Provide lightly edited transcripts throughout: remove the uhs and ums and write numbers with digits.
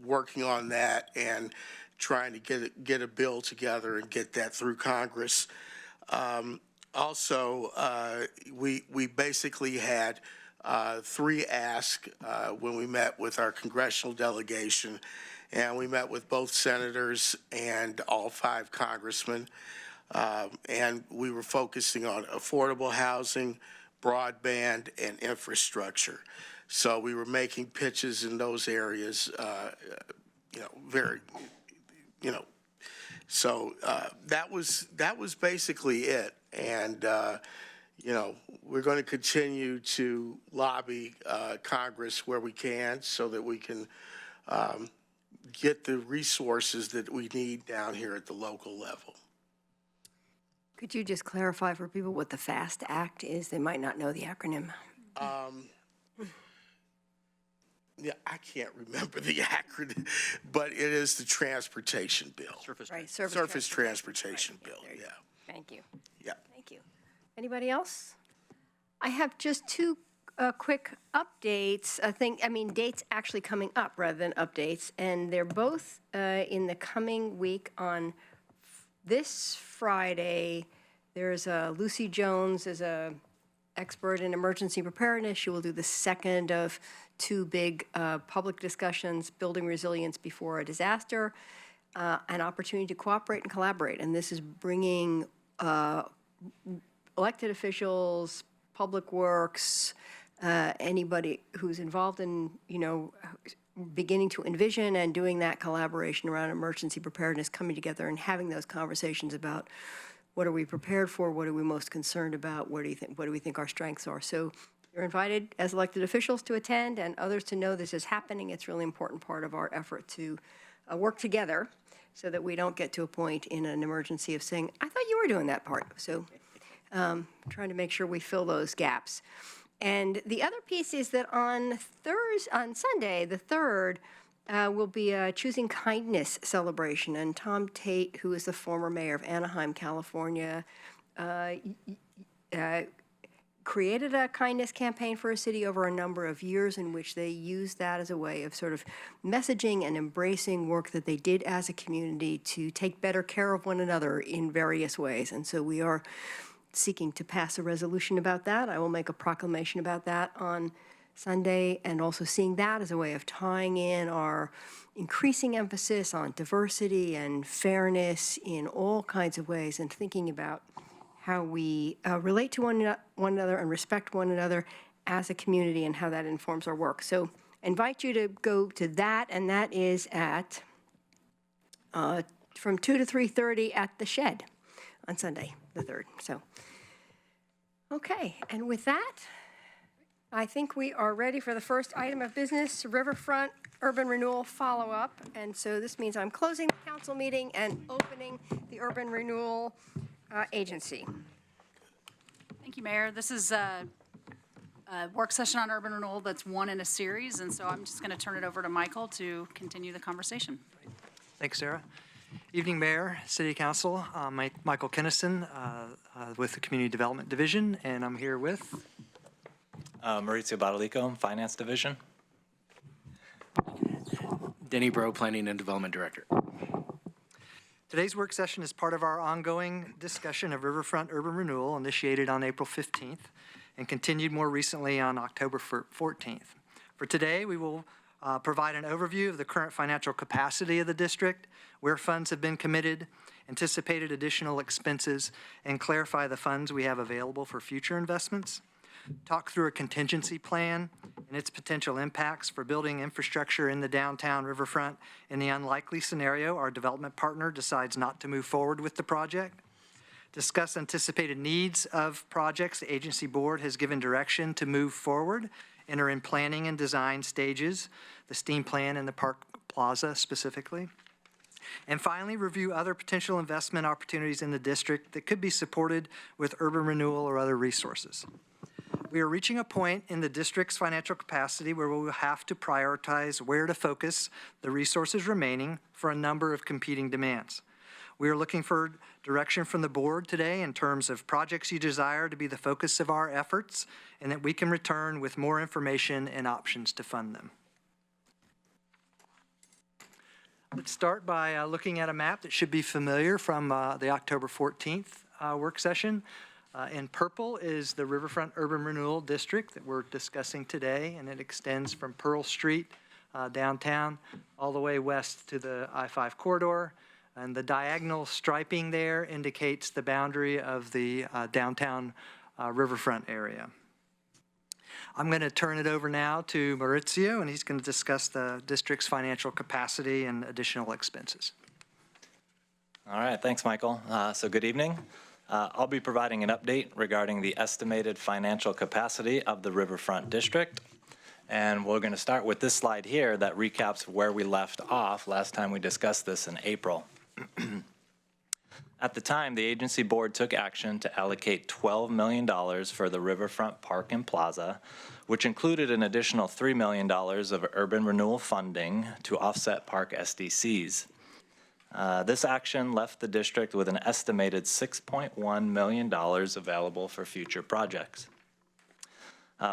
working on that and trying to get a bill together and get that through Congress. Also, we basically had 3 asks when we met with our congressional delegation, and we met with both senators and all 5 congressmen, and we were focusing on affordable housing, broadband, and infrastructure. So we were making pitches in those areas, so that was basically it. And, we're going to continue to lobby Congress where we can so that we can get the resources that we need down here at the local level. Could you just clarify for people what the FAST Act is? They might not know the acronym. Yeah, I can't remember the acronym, but it is the transportation bill. Surface transportation bill, yeah. Thank you. Yeah. Thank you. Anybody else? I have just 2 quick updates. Dates actually coming up rather than updates, and they're both in the coming week. On this Friday, there's Lucy Jones is a expert in emergency preparedness. She will do the second of 2 big public discussions, building resilience before a disaster, an opportunity to cooperate and collaborate. And this is bringing elected officials, public works, anybody who's involved in, beginning to envision and doing that collaboration around emergency preparedness, coming together and having those conversations about what are we prepared for, what are we most concerned about, what do we think our strengths are. So you're invited as elected officials to attend and others to know this is happening. It's a really important part of our effort to work together so that we don't get to a point in an emergency of saying, I thought you were doing that part. So trying to make sure we fill those gaps. And the other piece is that on Sunday, the 3rd, will be a Choosing Kindness celebration. And Tom Tate, who is the former mayor of Anaheim, California, created a kindness campaign for a city over a number of years in which they used that as a way of sort of messaging and embracing work that they did as a community to take better care of one another in various ways. And so we are seeking to pass a resolution about that. I will make a proclamation about that on Sunday, and also seeing that as a way of tying in our increasing emphasis on diversity and fairness in all kinds of ways, and thinking about how we relate to one another and respect one another as a community and how that informs our work. So I invite you to go to that, and that is at from 2 to 3:30 at the Shed on Sunday, the 3rd. So, okay, and with that, I think we are ready for the first item of business, Riverfront Urban Renewal follow-up. And so this means I'm closing the council meeting and opening the Urban Renewal Agency. Thank you, Mayor. This is a work session on urban renewal that's one in a series, and so I'm just going to turn it over to Michael to continue the conversation. Thanks, Sarah. Evening, Mayor, City Council. I'm Michael Kinnison with the Community Development Division, and I'm here with Maurizio Badalico, Finance Division. Denny Bro, Planning and Development Director. Today's work session is part of our ongoing discussion of Riverfront Urban Renewal, initiated on April 15th and continued more recently on October 14th. For today, we will provide an overview of the current financial capacity of the district, where funds have been committed, anticipated additional expenses, and clarify the funds we have available for future investments. Talk through a contingency plan and its potential impacts for building infrastructure in the downtown riverfront in the unlikely scenario our development partner decides not to move forward with the project. Discuss anticipated needs of projects the agency board has given direction to move forward and are in planning and design stages, the STEAM plan and the Park Plaza specifically. And finally, review other potential investment opportunities in the district that could be supported with urban renewal or other resources. We are reaching a point in the district's financial capacity where we will have to prioritize where to focus the resources remaining for a number of competing demands. We are looking for direction from the board today in terms of projects you desire to be the focus of our efforts, and that we can return with more information and options to fund them. Let's start by looking at a map that should be familiar from the October 14th work session. In purple is the Riverfront Urban Renewal District that we're discussing today, and it extends from Pearl Street downtown all the way west to the I-5 corridor. And the diagonal striping there indicates the boundary of the downtown riverfront area. I'm going to turn it over now to Maurizio, and he's going to discuss the district's financial capacity and additional expenses. All right, thanks, Michael. So good evening. I'll be providing an update regarding the estimated financial capacity of the Riverfront District. And we're going to start with this slide here that recaps where we left off last time we discussed this in April. At the time, the agency board took action to allocate $12 million for the Riverfront Park and Plaza, which included an additional $3 million of urban renewal funding to offset park SDCs. This action left the district with an estimated $6.1 million available for future projects.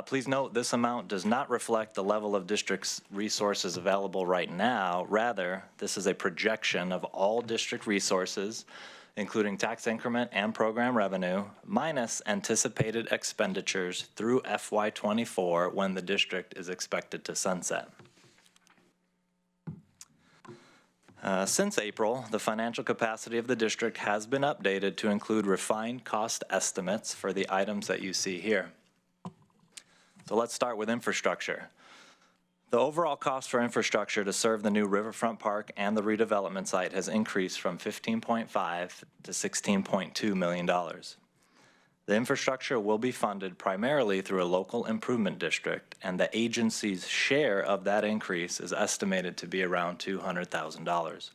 Please note this amount does not reflect the level of district's resources available right now. Rather, this is a projection of all district resources, including tax increment and program revenue, minus anticipated expenditures through FY24 when the district is expected to sunset. Since April, the financial capacity of the district has been updated to include refined cost estimates for the items that you see here. So let's start with infrastructure. The overall cost for infrastructure to serve the new Riverfront Park and the redevelopment site has increased from $15.5 to $16.2 million. The infrastructure will be funded primarily through a local improvement district, and the agency's share of that increase is estimated to be around $200,000.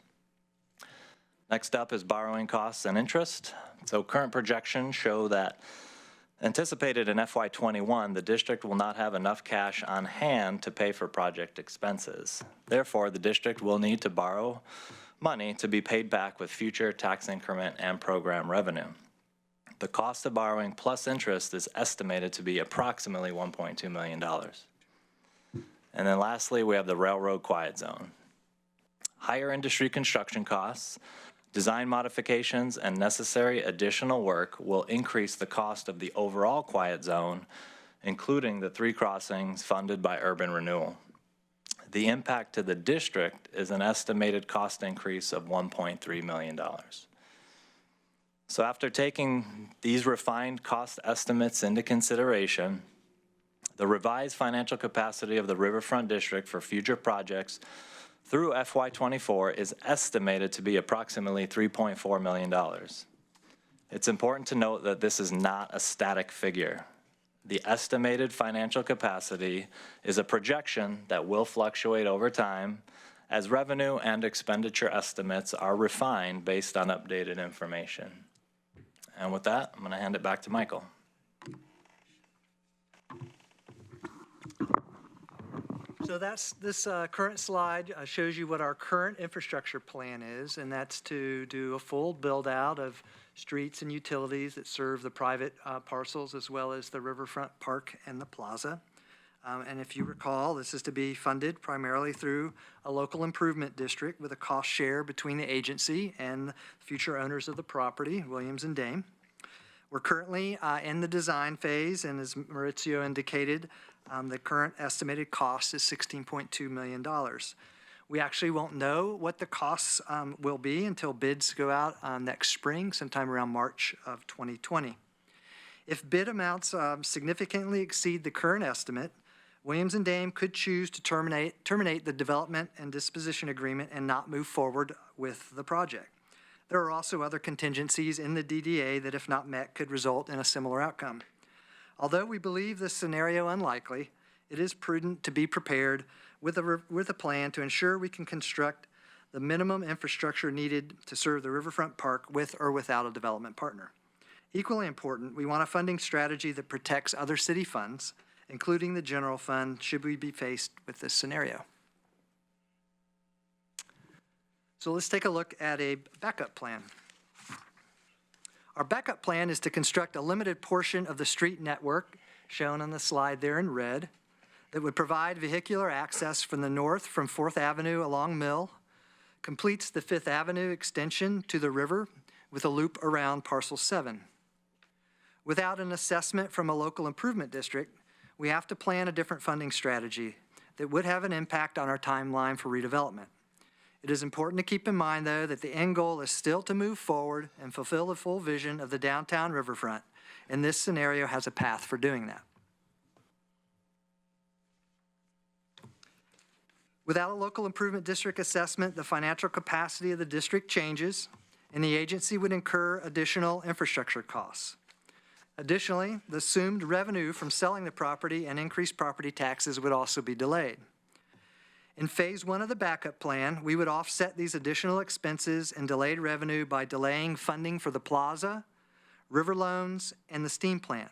Next up is borrowing costs and interest. So current projections show that anticipated in FY21, the district will not have enough cash on hand to pay for project expenses. Therefore, the district will need to borrow money to be paid back with future tax increment and program revenue. The cost of borrowing plus interest is estimated to be approximately $1.2 million. And then lastly, we have the railroad quiet zone. Higher industry construction costs, design modifications, and necessary additional work will increase the cost of the overall quiet zone, including the 3 crossings funded by urban renewal. The impact to the district is an estimated cost increase of $1.3 million. So after taking these refined cost estimates into consideration, the revised financial capacity of the Riverfront District for future projects through FY24 is estimated to be approximately $3.4 million. It's important to note that this is not a static figure. The estimated financial capacity is a projection that will fluctuate over time as revenue and expenditure estimates are refined based on updated information. And with that, I'm going to hand it back to Michael. So this current slide shows you what our current infrastructure plan is, and that's to do a full build out of streets and utilities that serve the private parcels as well as the Riverfront Park and the Plaza. And if you recall, this is to be funded primarily through a local improvement district with a cost share between the agency and future owners of the property, Williams and Dame. We're currently in the design phase, and as Maurizio indicated, the current estimated cost is $16.2 million. We actually won't know what the costs will be until bids go out next spring, sometime around March of 2020. If bid amounts significantly exceed the current estimate, Williams and Dame could choose to terminate the development and disposition agreement and not move forward with the project. There are also other contingencies in the DDA that, if not met, could result in a similar outcome. Although we believe this scenario unlikely, it is prudent to be prepared with a plan to ensure we can construct the minimum infrastructure needed to serve the Riverfront Park with or without a development partner. Equally important, we want a funding strategy that protects other city funds, including the general fund, should we be faced with this scenario. So let's take a look at a backup plan. Our backup plan is to construct a limited portion of the street network, shown on the slide there in red, that would provide vehicular access from the north from 4th Avenue along Mill completes the Fifth Avenue extension to the river with a loop around parcel 7. Without an assessment from a local improvement district, we have to plan a different funding strategy that would have an impact on our timeline for redevelopment. It is important to keep in mind, though, that the end goal is still to move forward and fulfill the full vision of the downtown riverfront, and this scenario has a path for doing that. Without a local improvement district assessment, the financial capacity of the district changes, and the agency would incur additional infrastructure costs. Additionally, the assumed revenue from selling the property and increased property taxes would also be delayed. In Phase 1 of the backup plan, we would offset these additional expenses and delayed revenue by delaying funding for the plaza, river loans, and the steam plant.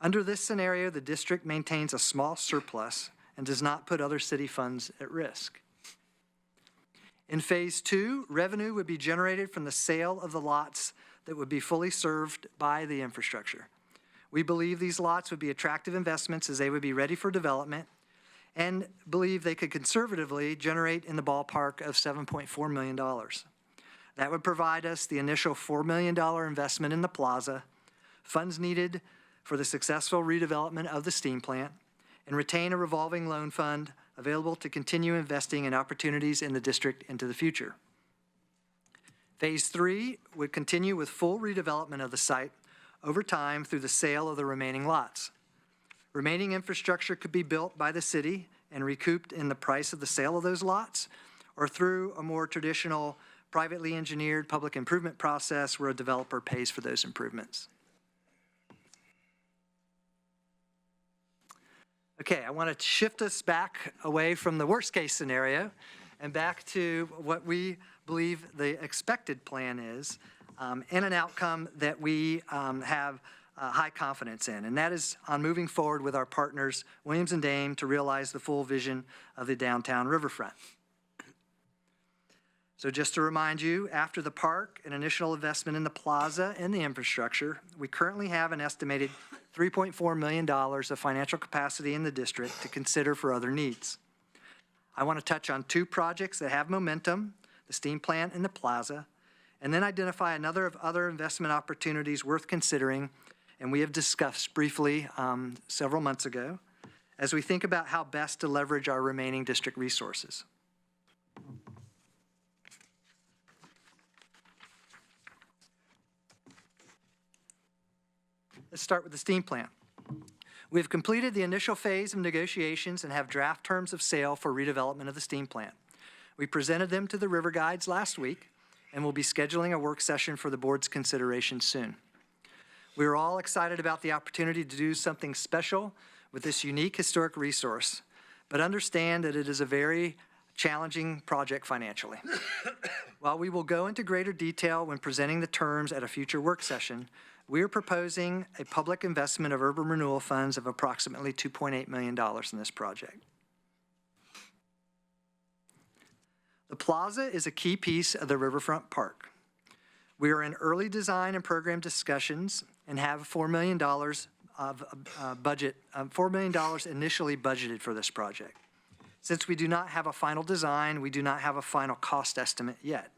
Under this scenario, the district maintains a small surplus and does not put other city funds at risk. In Phase 2, revenue would be generated from the sale of the lots that would be fully served by the infrastructure. We believe these lots would be attractive investments as they would be ready for development, and believe they could conservatively generate in the ballpark of $7.4 million. That would provide us the initial $4 million investment in the plaza, funds needed for the successful redevelopment of the steam plant, and retain a revolving loan fund available to continue investing in opportunities in the district into the future. Phase 3 would continue with full redevelopment of the site over time through the sale of the remaining lots. Remaining infrastructure could be built by the city and recouped in the price of the sale of those lots, or through a more traditional privately engineered public improvement process where a developer pays for those improvements. Okay, I want to shift us back away from the worst case scenario and back to what we believe the expected plan is, and an outcome that we have high confidence in, and that is on moving forward with our partners, Williams and Dame, to realize the full vision of the downtown riverfront. So just to remind you, after the park and initial investment in the plaza and the infrastructure, we currently have an estimated $3.4 million of financial capacity in the district to consider for other needs. I want to touch on 2 projects that have momentum, the steam plant and the plaza, and then identify another of other investment opportunities worth considering, and we have discussed briefly several months ago, as we think about how best to leverage our remaining district resources. Let's start with the steam plant. We have completed the initial phase of negotiations and have draft terms of sale for redevelopment of the steam plant. We presented them to the River Guides last week and will be scheduling a work session for the board's consideration soon. We are all excited about the opportunity to do something special with this unique historic resource, but understand that it is a very challenging project financially. While we will go into greater detail when presenting the terms at a future work session, we are proposing a public investment of urban renewal funds of approximately $2.8 million in this project. The plaza is a key piece of the Riverfront Park. We are in early design and program discussions and have $4 million of $4 million initially budgeted for this project. Since we do not have a final design, we do not have a final cost estimate yet.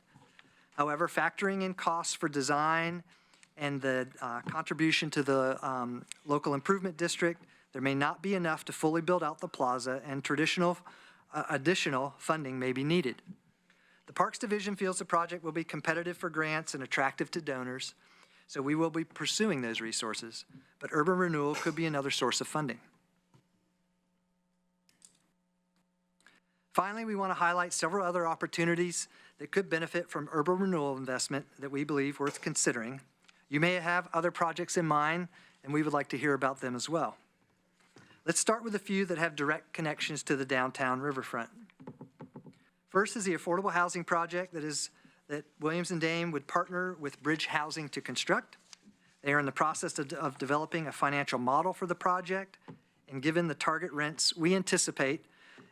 However, factoring in costs for design and the contribution to the local improvement district, there may not be enough to fully build out the plaza, and additional funding may be needed. The Parks Division feels the project will be competitive for grants and attractive to donors, so we will be pursuing those resources, but urban renewal could be another source of funding. Finally, we want to highlight several other opportunities that could benefit from urban renewal investment that we believe worth considering. You may have other projects in mind, and we would like to hear about them as well. Let's start with a few that have direct connections to the downtown riverfront. First is the affordable housing project that Williams and Dame would partner with Bridge Housing to construct. They are in the process of developing a financial model for the project, and given the target rents we anticipate,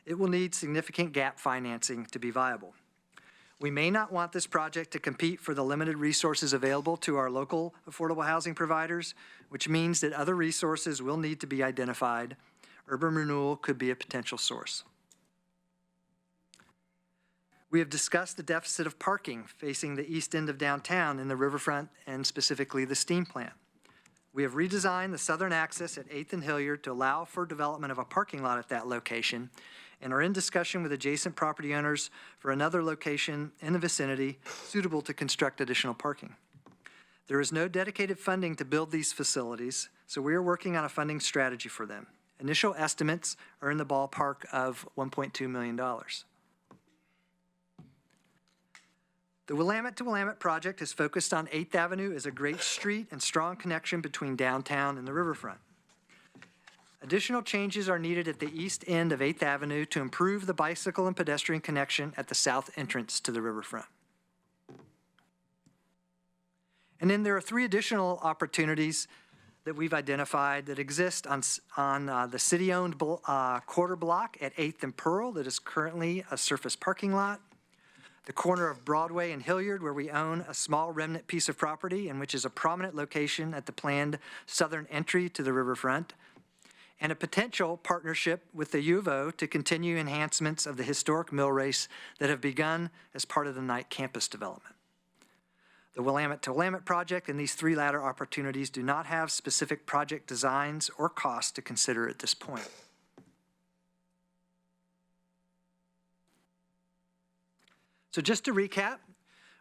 it will need significant gap financing to be viable. We may not want this project to compete for the limited resources available to our local affordable housing providers, which means that other resources will need to be identified. Urban renewal could be a potential source. We have discussed the deficit of parking facing the east end of downtown in the riverfront and specifically the steam plant. We have redesigned the southern access at 8th and Hilliard to allow for development of a parking lot at that location and are in discussion with adjacent property owners for another location in the vicinity suitable to construct additional parking. There is no dedicated funding to build these facilities, so we are working on a funding strategy for them. Initial estimates are in the ballpark of $1.2 million. The Willamette to Willamette project is focused on 8th Avenue as a great street and strong connection between downtown and the riverfront. Additional changes are needed at the east end of 8th Avenue to improve the bicycle and pedestrian connection at the south entrance to the riverfront. And then there are 3 additional opportunities that we've identified that exist on the city-owned quarter block at 8th and Pearl that is currently a surface parking lot, the corner of Broadway and Hilliard where we own a small remnant piece of property and which is a prominent location at the planned southern entry to the riverfront, and a potential partnership with the U of O to continue enhancements of the historic mill race that have begun as part of the Knight campus development. The Willamette to Willamette project and these 3 latter opportunities do not have specific project designs or costs to consider at this point. So just to recap,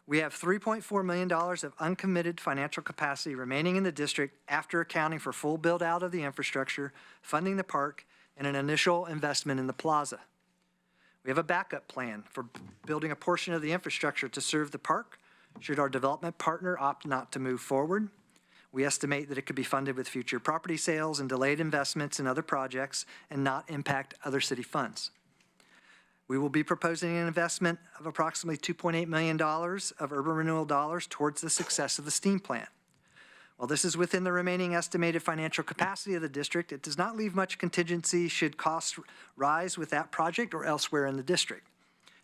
we have $3.4 million of uncommitted financial capacity remaining in the district after accounting for full build-out of the infrastructure, funding the park, and an initial investment in the plaza. We have a backup plan for building a portion of the infrastructure to serve the park should our development partner opt not to move forward. We estimate that it could be funded with future property sales and delayed investments in other projects and not impact other city funds. We will be proposing an investment of approximately $2.8 million of urban renewal dollars towards the success of the steam plant. While this is within the remaining estimated financial capacity of the district, it does not leave much contingency should costs rise with that project or elsewhere in the district.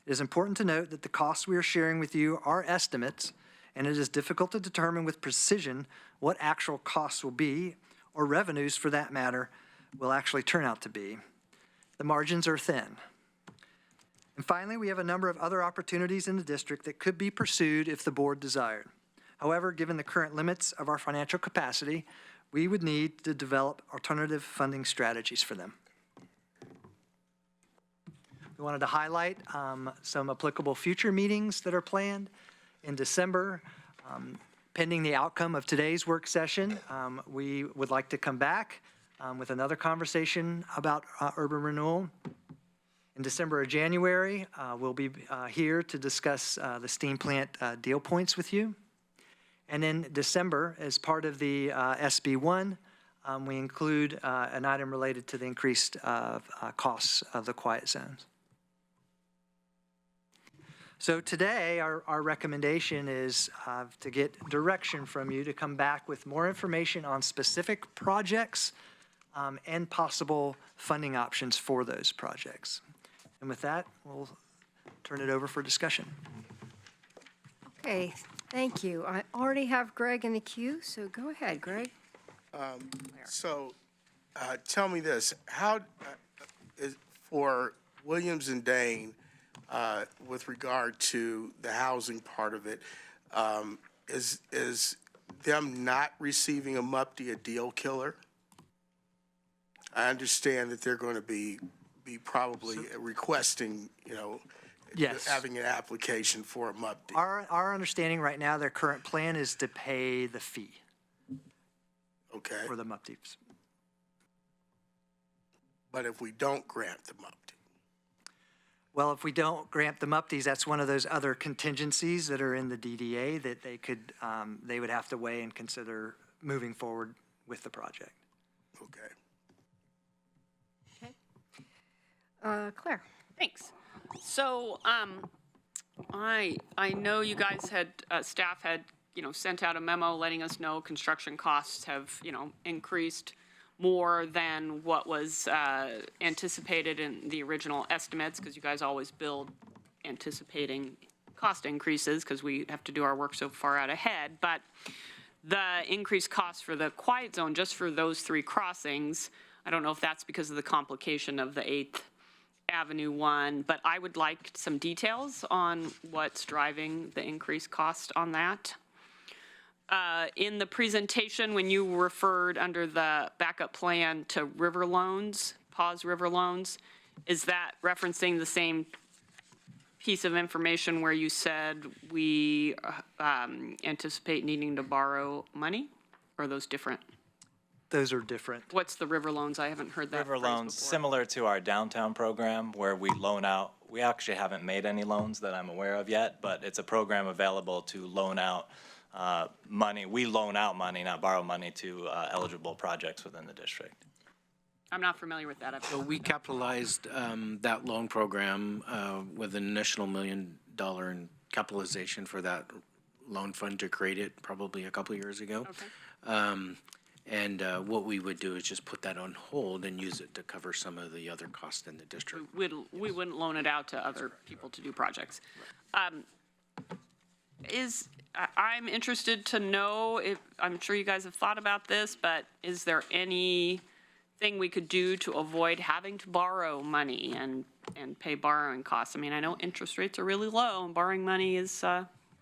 It is important to note that the costs we are sharing with you are estimates, and it is difficult to determine with precision what actual costs will be, or revenues for that matter, will actually turn out to be. The margins are thin. And finally, we have a number of other opportunities in the district that could be pursued if the board desired. However, given the current limits of our financial capacity, we would need to develop alternative funding strategies for them. We wanted to highlight some applicable future meetings that are planned in December. Pending the outcome of today's work session, we would like to come back with another conversation about urban renewal. In December or January, we'll be here to discuss the steam plant deal points with you. And in December, as part of the SB1, we include an item related to the increased costs of the quiet zones. So today, our recommendation is to get direction from you to come back with more information on specific projects and possible funding options for those projects. And with that, we'll turn it over for discussion. Okay, thank you. I already have Greg in the queue, so go ahead, Greg. So tell me this, how, is for Williams and Dane, with regard to the housing part of it, is them not receiving a MUPTI a deal killer? I understand that they're going to be probably requesting, Yes. having an application for a MUPTI. Our understanding right now, their current plan is to pay the fee Okay, for the MUPTIs. but if we don't grant the MUPTI, Well, if we don't grant the MUPTIs, that's one of those other contingencies that are in the DDA that they would have to weigh and consider moving forward with the project. okay. Claire. Thanks. So, I know you guys had, staff had, sent out a memo letting us know construction costs have, increased more than what was anticipated in the original estimates, because you guys always build anticipating cost increases, because we have to do our work so far out ahead. But the increased cost for the quiet zone, just for those 3 crossings, I don't know if that's because of the complication of the 8th Avenue 1, but I would like some details on what's driving the increased cost on that. In the presentation, when you referred under the backup plan to river loans, pause river loans, is that referencing the same piece of information where you said we anticipate needing to borrow money? Or are those different? Those are different. What's the river loans? I haven't heard that River phrase loans, before. similar to our downtown program where we loan out, we actually haven't made any loans that I'm aware of yet, but it's a program available to loan out money. We loan out money, not borrow money, to eligible projects within the district. I'm not familiar with that. So we capitalized that loan program with an initial $1 million in capitalization for that loan fund to create it probably a couple of years ago. Okay. And what we would do is just put that on hold and use it to cover some of the other costs in the district. We wouldn't loan it out to other people to do projects. I'm interested to know if, I'm sure you guys have thought about this, but is there anything we could do to avoid having to borrow money and pay borrowing costs? I mean, I know interest rates are really low and borrowing money is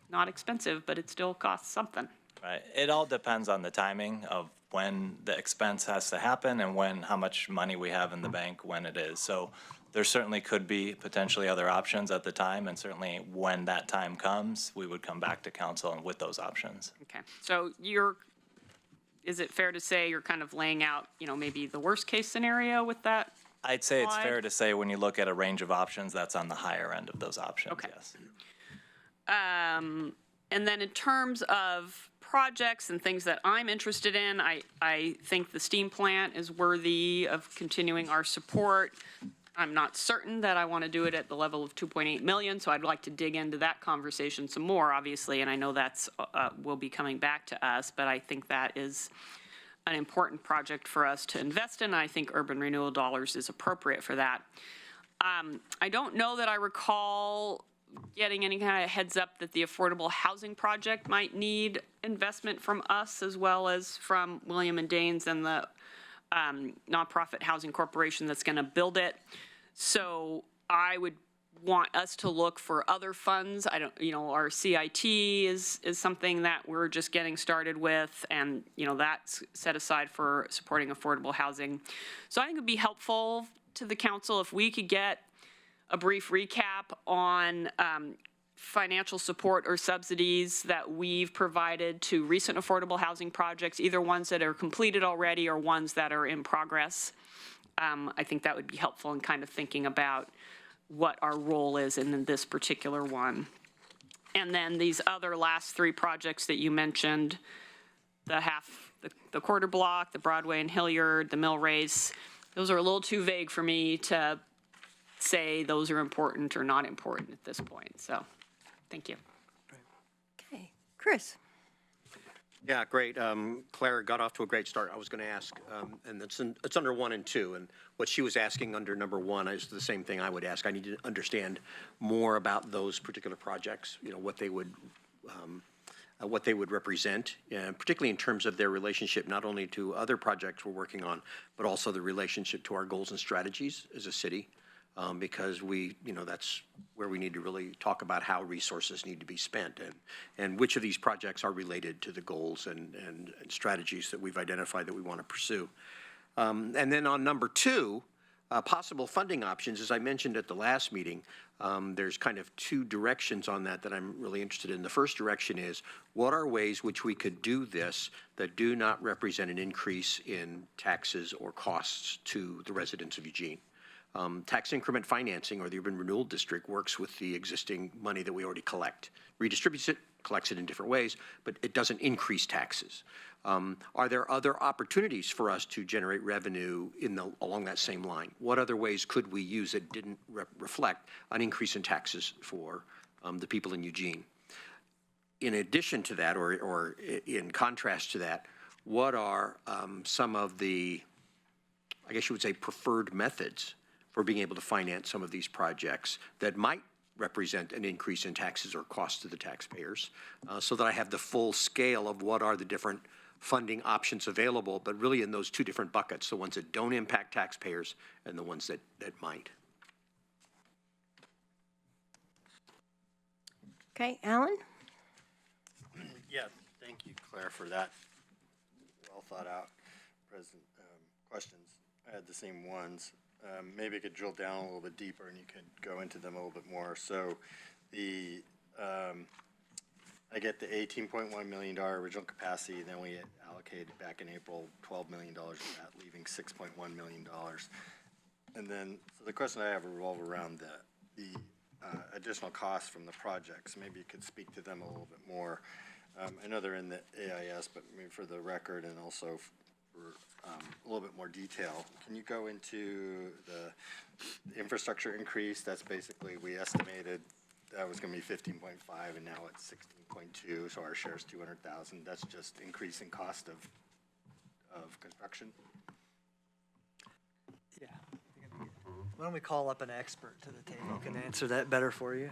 not expensive, but it still costs something. Right. It all depends on the timing of when the expense has to happen and how much money we have in the bank when it is. So there certainly could be potentially other options at the time, and certainly when that time comes, we would come back to council and with those options. Okay, so is it fair to say you're kind of laying out, maybe the worst case scenario with that? I'd say it's Slide. fair to say when you look at a range of options, that's on the higher end of those options, Okay. yes. And then in terms of projects and things that I'm interested in, I think the steam plant is worthy of continuing our support. I'm not certain that I want to do it at the level of 2.8 million, so I'd like to dig into that conversation some more, obviously, and I know that's will be coming back to us, but I think that is an important project for us to invest in. I think urban renewal dollars is appropriate for that. I don't know that I recall getting any kind of heads up that the affordable housing project might need investment from us as well as from William and Danes and the nonprofit housing corporation that's going to build it. So I would want us to look for other funds. Our CIT is something that we're just getting started with, and that's set aside for supporting affordable housing. So I think it'd be helpful to the council if we could get a brief recap on financial support or subsidies that we've provided to recent affordable housing projects, either ones that are completed already or ones that are in progress. I think that would be helpful in kind of thinking about what our role is in this particular one. And then these other last three projects that you mentioned, the quarter block, the Broadway and Hilliard, the Mill Race, those are a little too vague for me to say those are important or not important at this point. So, thank you. Okay, Chris? Yeah, great. Claire got off to a great start. I was going to ask, and it's under 1 and 2, and what she was asking under number 1 is the same thing I would ask. I need to understand more about those particular projects, what they would represent, particularly in terms of their relationship not only to other projects we're working on, but also the relationship to our goals and strategies as a city. Because that's where we need to really talk about how resources need to be spent and which of these projects are related to the goals and strategies that we've identified that we want to pursue. And then on number 2, possible funding options, as I mentioned at the last meeting, there's kind of 2 directions on that I'm really interested in. The first direction is, what are ways which we could do this that do not represent an increase in taxes or costs to the residents of Eugene? Tax increment financing, or the urban renewal district, works with the existing money that we already collect, redistributes it, collects it in different ways, but it doesn't increase taxes. Are there other opportunities for us to generate revenue along that same line? What other ways could we use that didn't reflect an increase in taxes for the people in Eugene? In addition to that, or in contrast to that, what are some of the, I guess you would say, preferred methods for being able to finance some of these projects that might represent an increase in taxes or costs to the taxpayers, so that I have the full scale of what are the different funding options available, but really in those 2 different buckets, the ones that don't impact taxpayers and the ones that might. Okay, Alan? Yeah, thank you, Claire, for that well thought out present questions. I had the same ones. Maybe I could drill down a little bit deeper and you could go into them a little bit more. So the, I get the $18.1 million original capacity, then we allocated back in April $12 million of that, leaving $6.1 million. And then, so the question I have revolve around the additional costs from the projects. Maybe you could speak to them a little bit more. I know they're in the AIS, but maybe for the record and also for a little bit more detail, can you go into the infrastructure increase? That's basically, we estimated that was going to be 15.5 and now it's 16.2, so our share is 200,000. That's just increasing cost of construction? Yeah. Why don't we call up an expert to the table who can answer that better for you?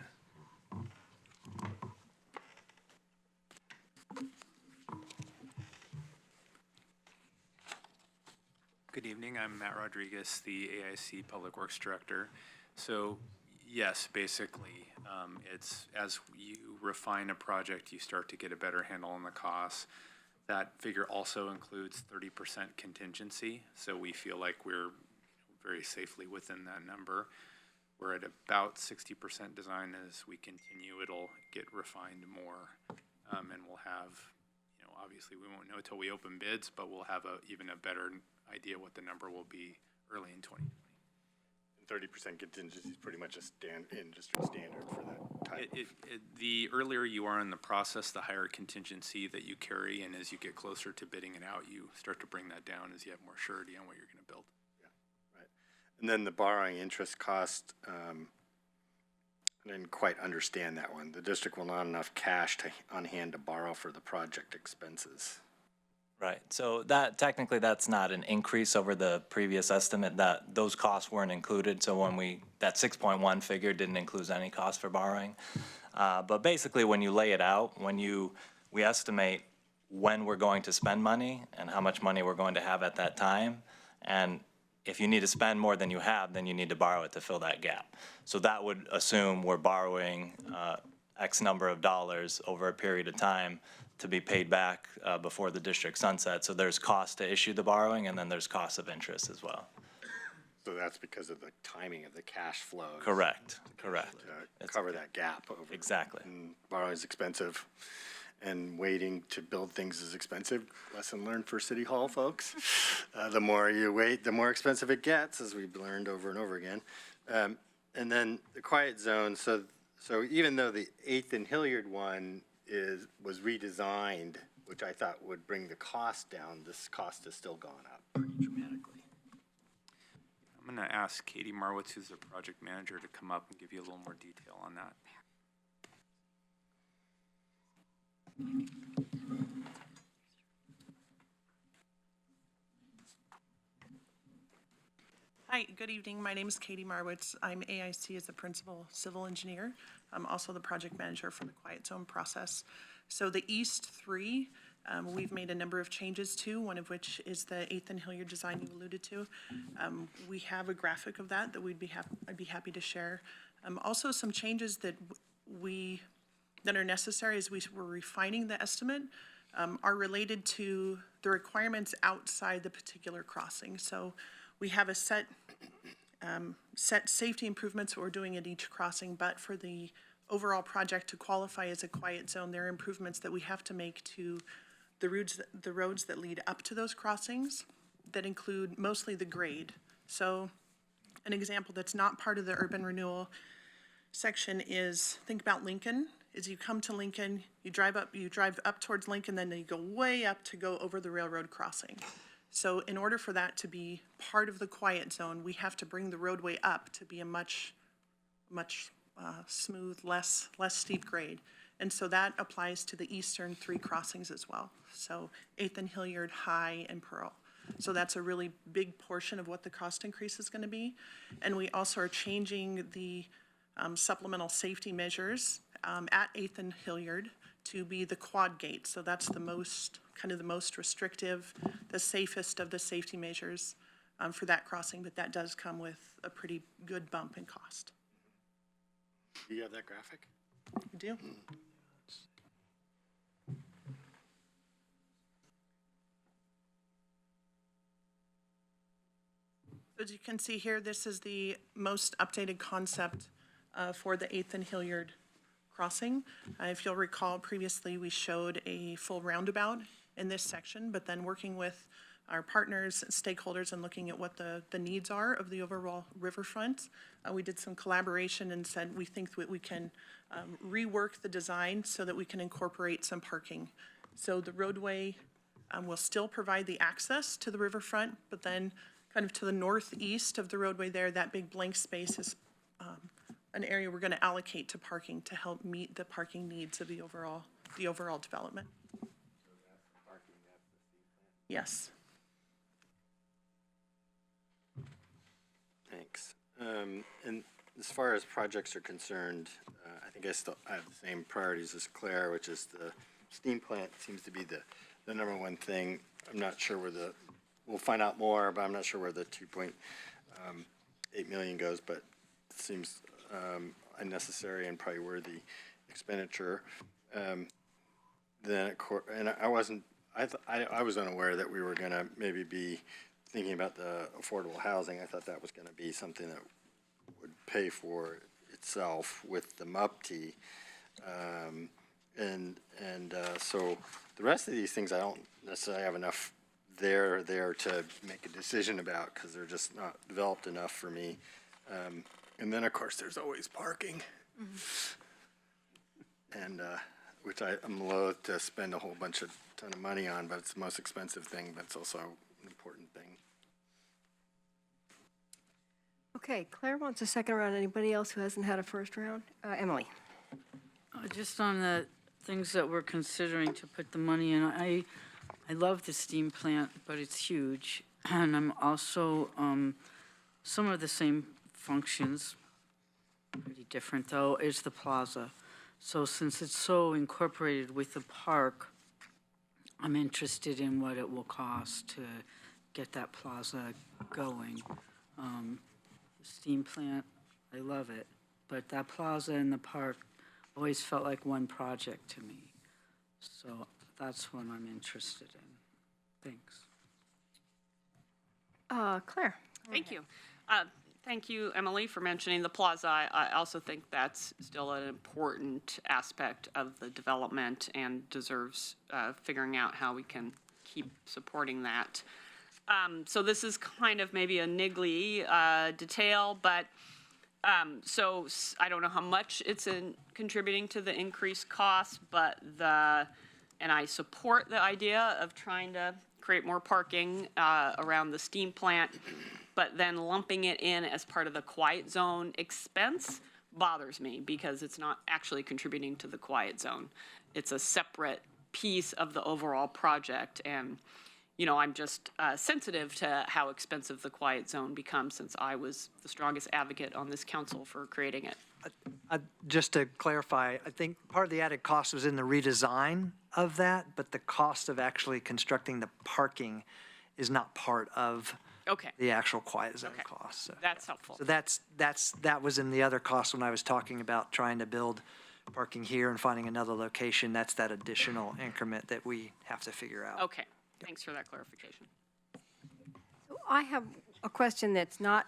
Good evening, I'm Matt Rodriguez, the AIC Public Works Director. So yes, basically, it's as you refine a project, you start to get a better handle on the costs. That figure also includes 30% contingency, so we feel like we're very safely within that number. We're at about 60% design. As we continue, it'll get refined more, and we'll have, obviously we won't know until we open bids, but we'll have even a better idea what the number will be early in 2020. 30% contingency is pretty much a industry standard for that type. The earlier you are in the process, the higher contingency that you carry, and as you get closer to bidding it out, you start to bring that down as you have more surety on what you're going to build. Yeah, right. And then the borrowing interest cost, I didn't quite understand that one. The district will not have enough cash on hand to borrow for the project expenses. Right, so that, technically, that's not an increase over the previous estimate, that those costs weren't included, so when that 6.1 figure didn't include any cost for borrowing. But basically, when you lay it out, we estimate when we're going to spend money and how much money we're going to have at that time, and if you need to spend more than you have, then you need to borrow it to fill that gap. So that would assume we're borrowing X number of dollars over a period of time to be paid back before the district sunset. So there's cost to issue the borrowing, and then there's cost of interest as well. So that's because of the timing of the cash flow. Correct. To cover that gap. Exactly. And borrowing is expensive, and waiting to build things is expensive. Lesson learned for City Hall, folks. The more you wait, the more expensive it gets, as we've learned over and over again. And then the quiet zone, so even though the 8th and Hilliard one was redesigned, which I thought would bring the cost down, this cost has still gone up pretty dramatically. I'm going to ask Katie Marwitz, who's the project manager, to come up and give you a little more detail on that. Hi, good evening. My name is Katie Marwitz. I'm AIC as the principal civil engineer. I'm also the project manager for the Quiet Zone process. So the East 3, we've made a number of changes to, one of which is the 8th and Hilliard design you alluded to. We have a graphic of that I'd be happy to share. Also, some changes that are necessary as we're refining the estimate are related to the requirements outside the particular crossing. So we have a set safety improvements that we're doing at each crossing, but for the overall project to qualify as a quiet zone, there are improvements that we have to make to the roads that lead up to those crossings that include mostly the grade. So an example that's not part of the urban renewal section is, think about Lincoln. As you come to Lincoln, you drive up towards Lincoln, then you go way up to go over the railroad crossing. So in order for that to be part of the quiet zone, we have to bring the roadway up to be a much smooth, less steep grade. And so that applies to the eastern 3 crossings as well. So 8th and Hilliard, High, and Pearl. So that's a really big portion of what the cost increase is going to be. And we also are changing the supplemental safety measures at 8th and Hilliard to be the quad gate. So that's the most restrictive, the safest of the safety measures for that crossing, but that does come with a pretty good bump in cost. Do you have that graphic? We do. As you can see here, this is the most updated concept for the 8th and Hilliard crossing. If you'll recall, previously we showed a full roundabout in this section, but then working with our partners, stakeholders, and looking at what the needs are of the overall riverfront, we did some collaboration and said we think that we can rework the design so that we can incorporate some parking. So the roadway will still provide the access to the riverfront, but then kind of to the northeast of the roadway there, that big blank space is an area we're going to allocate to parking to help meet the parking needs of the overall development. Yes. Thanks. And as far as projects are concerned, I think I have the same priorities as Claire, which is the steam plant seems to be the number one thing. I'm not sure where we'll find out more, but I'm not sure where the 2.8 million goes, but it seems unnecessary and probably worthy expenditure. Then, of course, and I was unaware that we were going to maybe be thinking about the affordable housing. I thought that was going to be something that would pay for itself with the MUPT. So the rest of these things I don't necessarily have enough there to make a decision about because they're just not developed enough for me. And then, of course, there's always parking. And which I'm loath to spend a whole ton of money on, but it's the most expensive thing, but it's also an important thing. Okay, Claire wants a second round. Anybody else who hasn't had a first round? Emily? Just on the things that we're considering to put the money in, I love the steam plant, but it's huge. And I'm also, some of the same functions, pretty different though, is the plaza. So since it's so incorporated with the park, I'm interested in what it will cost to get that plaza going. The steam plant, I love it, but that plaza in the park always felt like one project to me. So that's what I'm interested in. Thanks. Claire? Thank you. Thank you, Emily, for mentioning the plaza. I also think that's still an important aspect of the development and deserves figuring out how we can keep supporting that. So this is kind of maybe a niggly detail, but so I don't know how much it's contributing to the increased cost, but and I support the idea of trying to create more parking around the steam plant, but then lumping it in as part of the quiet zone expense bothers me because it's not actually contributing to the quiet zone. It's a separate piece of the overall project, and you know, I'm just sensitive to how expensive the quiet zone becomes since I was the strongest advocate on this council for creating it. Just to clarify, I think part of the added cost was in the redesign of that, but the cost of actually constructing the parking is not part of the actual quiet zone cost. So, that's helpful. So that was in the other cost when I was talking about trying to build parking here and finding another location. That's that additional increment that we have to figure out. Okay, thanks for that clarification. I have a question that's not,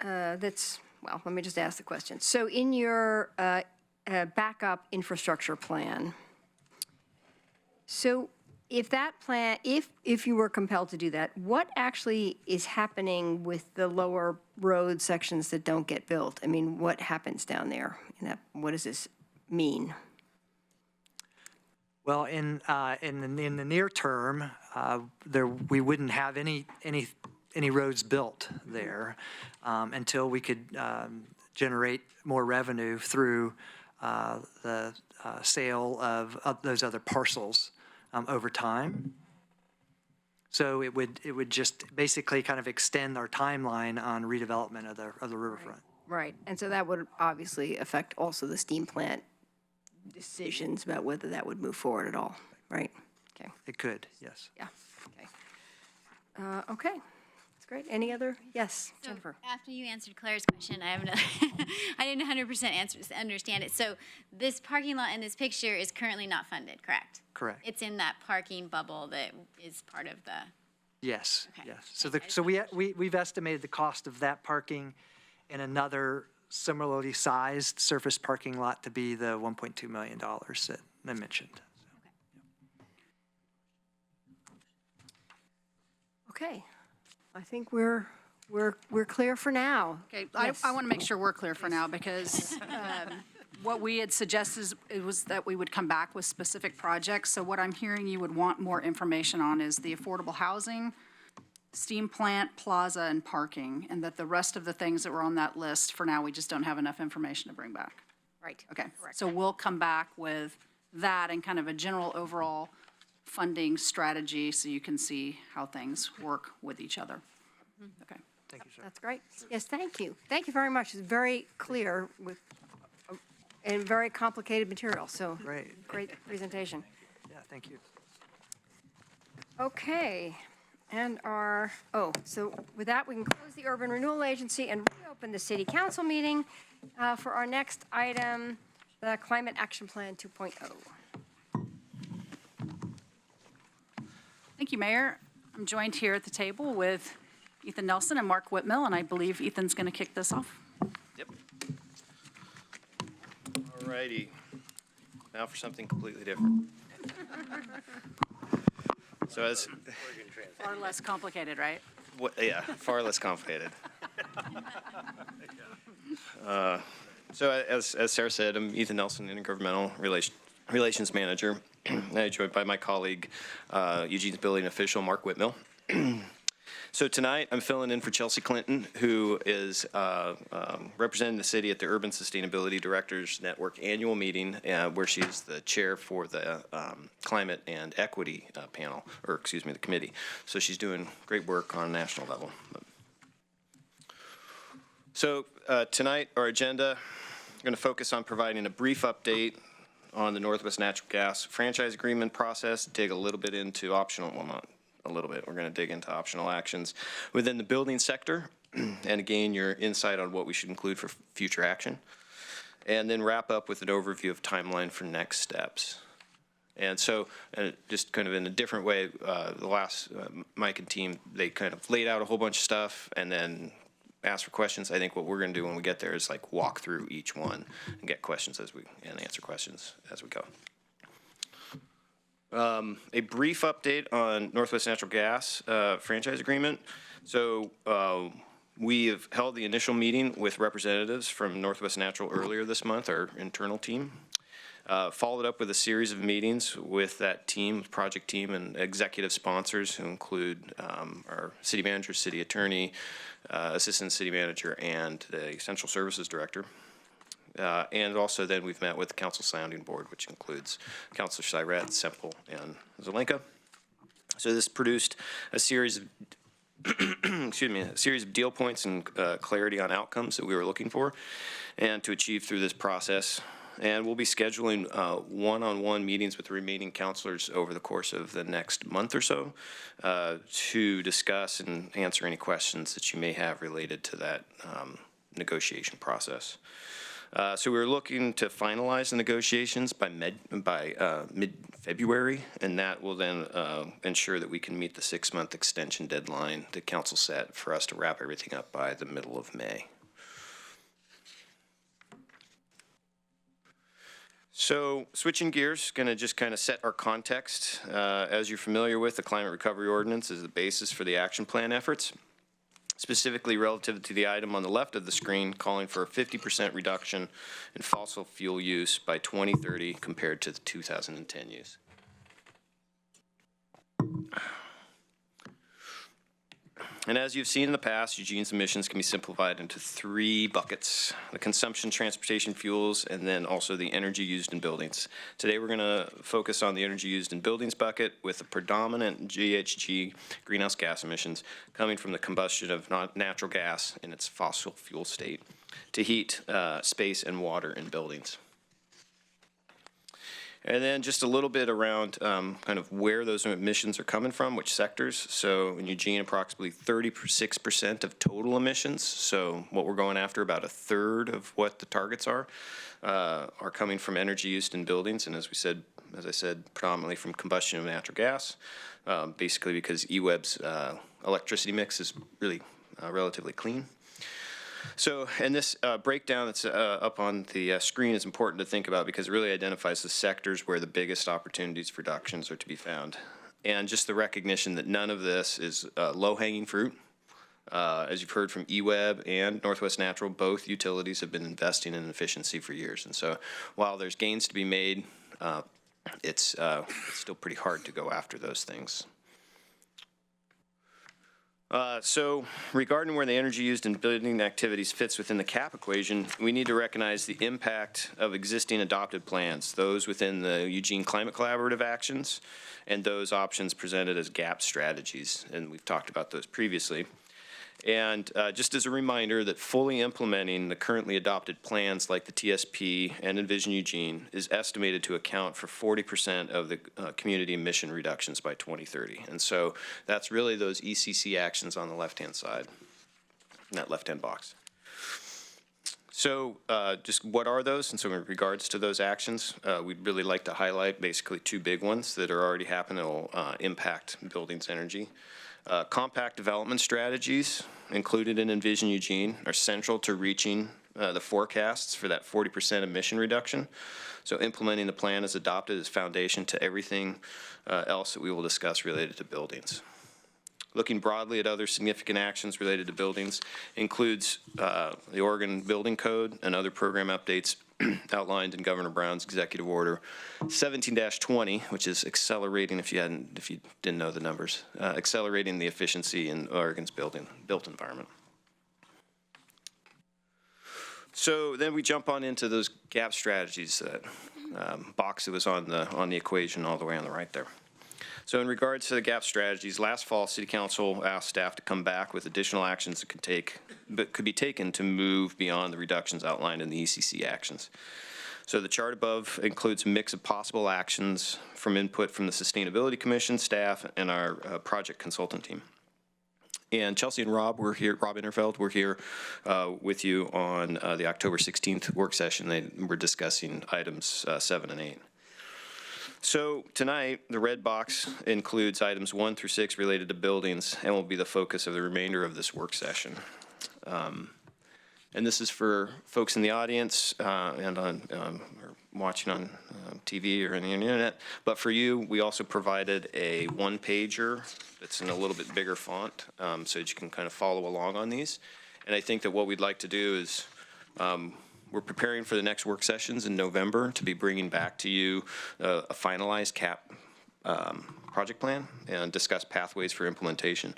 well, let me just ask the question. So in your backup infrastructure plan, so if that plan, if you were compelled to do that, what actually is happening with the lower road sections that don't get built? I mean, what happens down there? What does this mean? Well, in the near term, we wouldn't have any roads built there until we could generate more revenue through the sale of those other parcels over time. So it would just basically kind of extend our timeline on redevelopment of the riverfront. Right, and so that would obviously affect also the steam plant decisions about whether that would move forward at all, right? Okay. It could, yes. Yeah, okay. Okay, that's great. Any other? Yes, So Jennifer. after you answered Claire's question, I have another. I didn't 100% understand it. So this parking lot in this picture is currently not funded, correct? Correct. It's in that parking bubble that is part of the. Yes, Okay. yes. So we've estimated the cost of that parking and another similarly sized surface parking lot to be the $1.2 million that I mentioned. Okay, I think we're clear for now. Okay, Yes. I want to make sure we're clear for now, because what we had suggested was that we would come back with specific projects. So what I'm hearing you would want more information on is the affordable housing, steam plant, plaza, and parking, and that the rest of the things that were on that list, for now, we just don't have enough information to bring back. Right. Okay, so we'll come back with that and kind of a general overall funding strategy, so you can see how things work with each other. Okay. Thank you, sir. That's great. Yes, thank you. Thank you very much. It's very clear with, and very complicated material, so. Great. Great presentation. Yeah, thank you. Okay, and so with that, we can close the Urban Renewal Agency and reopen the City Council meeting for our next item, the Climate Action Plan 2.0. Thank you, Mayor. I'm joined here at the table with Ethan Nelson and Mark Whitmill, and I believe Ethan's going to kick this off. Yep. All righty. Now for something completely different. So as, Far less complicated, right? yeah, far less complicated. So as Sarah said, I'm Ethan Nelson, Intergovernmental Relations Manager. I'm joined by my colleague, Eugene's building official, Mark Whitmill. So tonight, I'm filling in for Chelsea Clinton, who is representing the city at the Urban Sustainability Directors Network annual meeting, where she's the chair for the Climate and Equity panel, or excuse me, the committee. So she's doing great work on a national level. So tonight, our agenda, we're going to focus on providing a brief update on the Northwest Natural Gas franchise agreement process, dig a little bit into optional, well, not a little bit, we're going to dig into optional actions within the building sector and gain your insight on what we should include for future action. And then wrap up with an overview of timeline for next steps. And so, just kind of in a different way, the last, Mike and team, they kind of laid out a whole bunch of stuff and then ask for questions. I think what we're going to do when we get there is like walk through each one and get questions and answer questions as we go. A brief update on Northwest Natural Gas franchise agreement. So we have held the initial meeting with representatives from Northwest Natural earlier this month, our internal team. Followed up with a series of meetings with that team, project team, and executive sponsors who include our city manager, city attorney, assistant city manager, and the Essential Services Director. And also then we've met with the Council Sounding Board, which includes Councilor Syret, Semple, and Zelenka. So this produced a series of a series of deal points and clarity on outcomes that we were looking for and to achieve through this process. And we'll be scheduling one-on-one meetings with the remaining councilors over the course of the next month or so to discuss and answer any questions that you may have related to that negotiation process. So we're looking to finalize the negotiations by mid-February, and that will then ensure that we can meet the 6-month extension deadline the council set for us to wrap everything up by the middle of May. So switching gears, going to just kind of set our context. As you're familiar with, the Climate Recovery Ordinance is the basis for the action plan efforts, specifically relative to the item on the left of the screen calling for a 50% reduction in fossil fuel use by 2030 compared to the 2010 use. And as you've seen in the past, Eugene's emissions can be simplified into 3 buckets: the consumption, transportation fuels, and then also the energy used in buildings. Today we're going to focus on the energy used in buildings bucket with the predominant GHG greenhouse gas emissions coming from the combustion of natural gas in its fossil fuel state to heat space and water in buildings. And then just a little bit around kind of where those emissions are coming from, which sectors. So in Eugene, approximately 36% of total emissions. So what we're going after, about a third of what the targets are coming from energy used in buildings. And as I said, predominantly from combustion of natural gas, basically because EWEB's electricity mix is really relatively clean. So, and this breakdown that's up on the screen is important to think about because it really identifies the sectors where the biggest opportunities for reductions are to be found. And just the recognition that none of this is low-hanging fruit. As you've heard from EWEB and Northwest Natural, both utilities have been investing in efficiency for years. And so while there's gains to be made, it's still pretty hard to go after those things. So regarding where the energy used in building activities fits within the CAP equation, we need to recognize the impact of existing adopted plans, those within the Eugene Climate Collaborative actions, and those options presented as GAP strategies, and we've talked about those previously. And just as a reminder that fully implementing the currently adopted plans like the TSP and Envision Eugene is estimated to account for 40% of the community emission reductions by 2030. And so that's really those ECC actions on the left-hand side, in that left-hand box. So just what are those? And so in regards to those actions, we'd really like to highlight basically two big ones that are already happening that will impact buildings energy. Compact development strategies included in Envision Eugene are central to reaching the forecasts for that 40% emission reduction. So implementing the plan as adopted is foundation to everything else that we will discuss related to buildings. Looking broadly at other significant actions related to buildings includes the Oregon Building Code and other program updates outlined in Governor Brown's Executive Order 17-20, which is accelerating, if you didn't know the numbers, accelerating the efficiency in Oregon's built environment. So then we jump on into those GAP strategies, that box that was on the equation all the way on the right there. So in regards to the GAP strategies, last fall, City Council asked staff to come back with additional actions that could be taken to move beyond the reductions outlined in the ECC actions. So the chart above includes a mix of possible actions from input from the Sustainability Commission staff and our project consultant team. And Chelsea and Rob Interfeld were here with you on the October 16th work session. They were discussing items 7 and 8. So tonight, the red box includes items 1 through 6 related to buildings and will be the focus of the remainder of this work session. And this is for folks in the audience and on or watching on TV or on the internet. But for you, we also provided a one-pager that's in a little bit bigger font so that you can kind of follow along on these. And I think that what we'd like to do is we're preparing for the next work sessions in November to be bringing back to you a finalized CAP project plan and discuss pathways for implementation.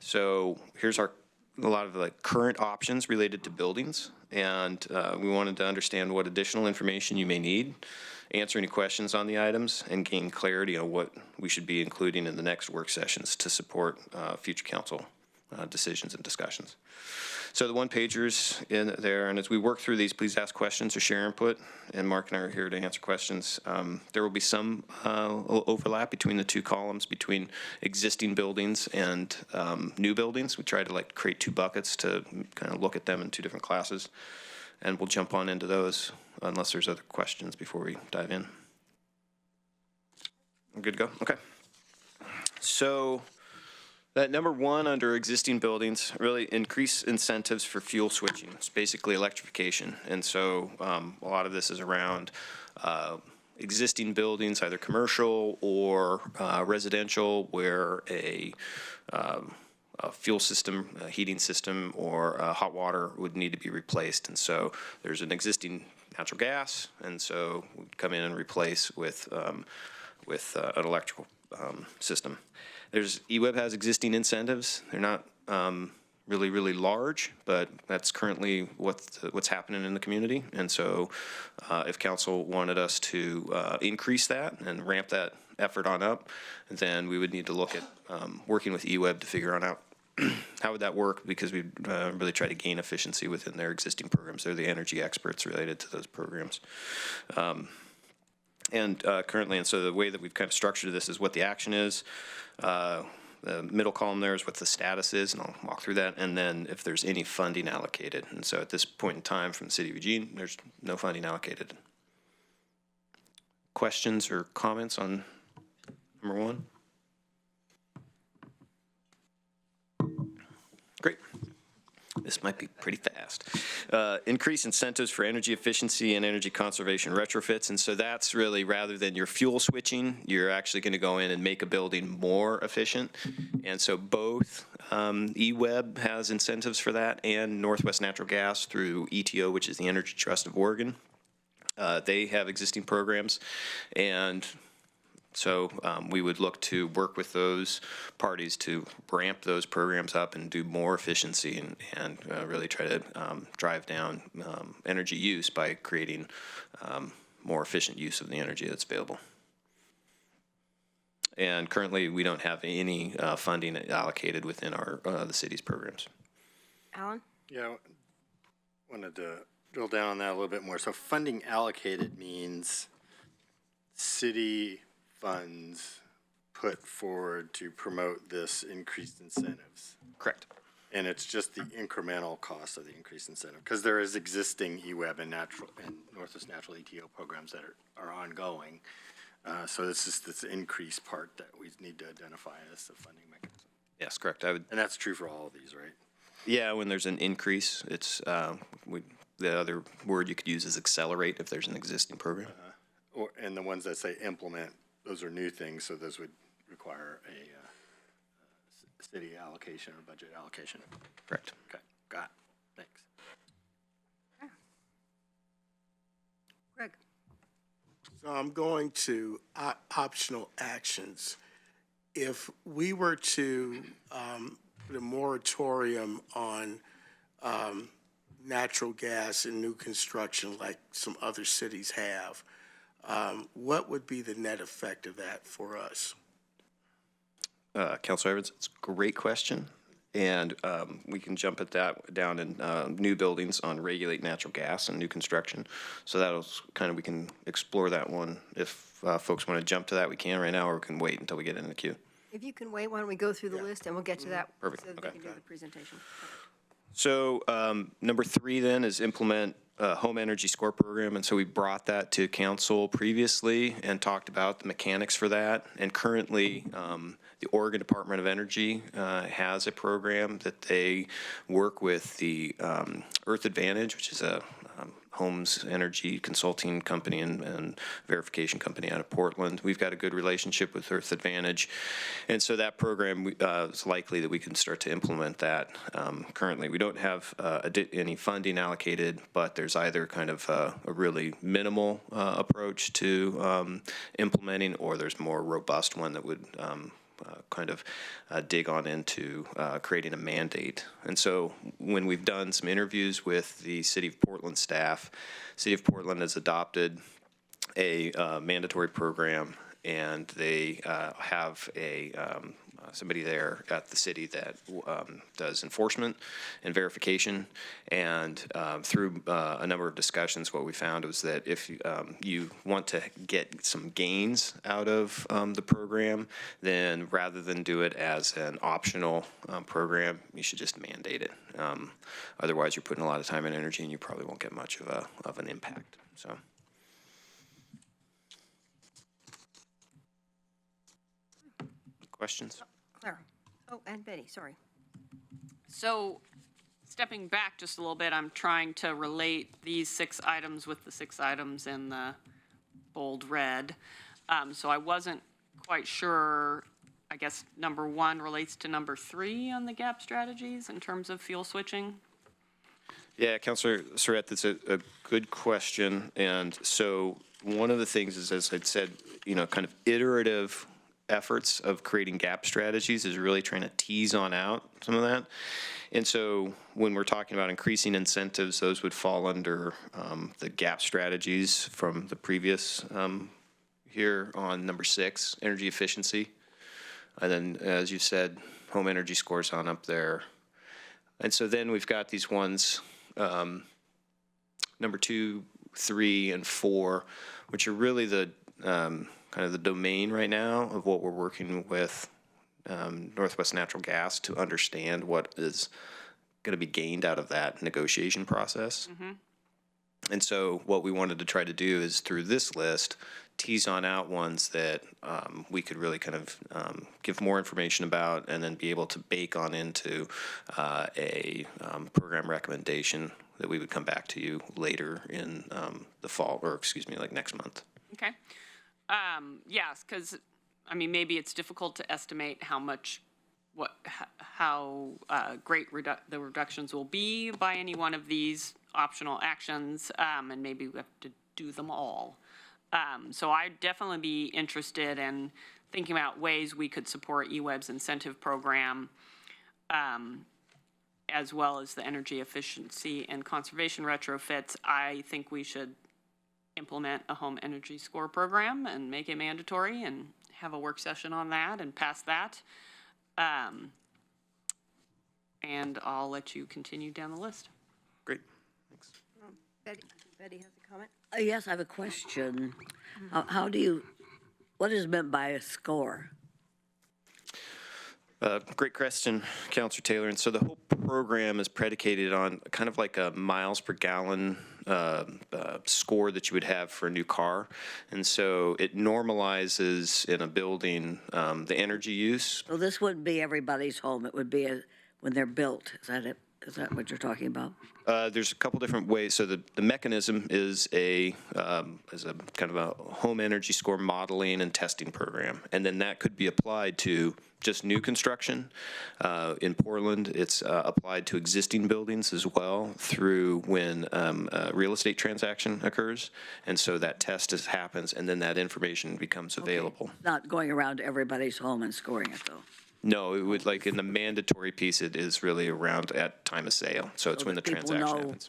So here's a lot of the current options related to buildings, and we wanted to understand what additional information you may need, answer any questions on the items, and gain clarity on what we should be including in the next work sessions to support future council decisions and discussions. So the one-pagers in there, and as we work through these, please ask questions or share input, and Mark and I are here to answer questions. There will be some overlap between the two columns, between existing buildings and new buildings. We try to create two buckets to kind of look at them in two different classes, and we'll jump on into those unless there's other questions before we dive in. We're good to go? Okay. So that number 1 under existing buildings, really increase incentives for fuel switching. It's basically electrification. And so a lot of this is around existing buildings, either commercial or residential, where a fuel system, a heating system, or hot water would need to be replaced. And so there's an existing natural gas, and so we'd come in and replace with an electrical system. EWEB has existing incentives. They're not really large, but that's currently what's happening in the community. And so if council wanted us to increase that and ramp that effort on up, then we would need to look at working with EWEB to figure out how would that work, because we really try to gain efficiency within their existing programs. They're the energy experts related to those programs. And currently, and so the way that we've kind of structured this is what the action is. The middle column there is what the status is, and I'll walk through that, and then if there's any funding allocated. And so at this point in time from the City of Eugene, there's no funding allocated. Questions or comments on number 1? Great. This might be pretty fast. Increase incentives for energy efficiency and energy conservation retrofits. And so that's really, rather than your fuel switching, you're actually going to go in and make a building more efficient. And so both eWeb has incentives for that, and Northwest Natural Gas through ETO, which is the Energy Trust of Oregon. They have existing programs, and so we would look to work with those parties to ramp those programs up and do more efficiency and really try to drive down energy use by creating more efficient use of the energy that's available. And currently, we don't have any funding allocated within our the city's programs. Alan? Yeah, wanted to drill down on that a little bit more. So funding allocated means city funds put forward to promote this increased incentives. Correct. And it's just the incremental cost of the increased incentive, because there is existing eWeb and Northwest Natural ETO programs that are ongoing. So this is this increased part that we need to identify as the funding mechanism. Yes, correct. And that's true for all of these, right? Yeah, when there's an increase, it's the other word you could use is accelerate if there's an existing program. And the ones that say implement, those are new things, so those would require a city allocation or budget allocation. Correct. Okay, got it. Thanks. Greg? So I'm going to optional actions. If we were to put a moratorium on natural gas in new construction like some other cities have, what would be the net effect of that for us? Councilor Evans, it's a great question. And we can jump at that down in new buildings on regulate natural gas and new construction. So that'll kind of, we can explore that one. If folks want to jump to that, we can right now, or we can wait until we get in the queue. If you can wait, why don't we go through the list and we'll get to that. Perfect. So that Okay. they can do the presentation. So number 3 then is implement home energy score program. And so we brought that to council previously and talked about the mechanics for that. And currently, the Oregon Department of Energy has a program that they work with the Earth Advantage, which is a homes energy consulting company and verification company out of Portland. We've got a good relationship with Earth Advantage. And so that program is likely that we can start to implement that. Currently, we don't have any funding allocated, but there's either kind of a really minimal approach to implementing, or there's more robust one that would kind of dig on into creating a mandate. And so when we've done some interviews with the City of Portland staff, City of Portland has adopted a mandatory program, and they have somebody there at the city that does enforcement and verification. And through a number of discussions, what we found was that if you want to get some gains out of the program, then rather than do it as an optional program, you should just mandate it. Otherwise, you're putting a lot of time and energy, and you probably won't get much of an impact. So. Questions? Clara? Oh, and Betty, sorry. So, stepping back just a little bit, I'm trying to relate these 6 items with the 6 items in the bold red. So I wasn't quite sure, I guess number 1 relates to number 3 on the GAP strategies in terms of fuel switching. Yeah, Councilor Surratt, that's a good question. And so one of the things is, as I'd said, kind of iterative efforts of creating GAP strategies is really trying to tease on out some of that. And so when we're talking about increasing incentives, those would fall under the GAP strategies from the previous here on number 6, energy efficiency. And then, as you said, home energy scores on up there. And so then we've got these ones, number 2, 3, and 4, which are really the kind of the domain right now of what we're working with Northwest Natural Gas to understand what is going to be gained out of that negotiation process. And so what we wanted to try to do is through this list, tease on out ones that we could really kind of give more information about and then be able to bake on into a program recommendation that we would come back to you later in the fall, or excuse me, like next month. Okay. Yes, because, I mean, maybe it's difficult to estimate how much, how great the reductions will be by any one of these optional actions, and maybe we have to do them all. So I'd definitely be interested in thinking about ways we could support eWeb's incentive program, as well as the energy efficiency and conservation retrofits. I think we should implement a home energy score program and make it mandatory and have a work session on that and pass that. And I'll let you continue down the list. Great. Thanks. Betty has a comment? Yes, I have a question. How do you, what is meant by a score? Great question, Councilor Taylor. And so the whole program is predicated on kind of like a miles per gallon score that you would have for a new car. And so it normalizes in a building the energy use. So this wouldn't be everybody's home. It would be when they're built. Is that it? Is that what you're talking about? There's a couple different ways. So the mechanism is a kind of a home energy score modeling and testing program. And then that could be applied to just new construction. In Portland, it's applied to existing buildings as well through when a real estate transaction occurs. And so that test happens, and then that information becomes available. Not going around to everybody's home and scoring it, though. No, it would, like in the mandatory piece, it is really around at time of sale. So it's when the transaction happens.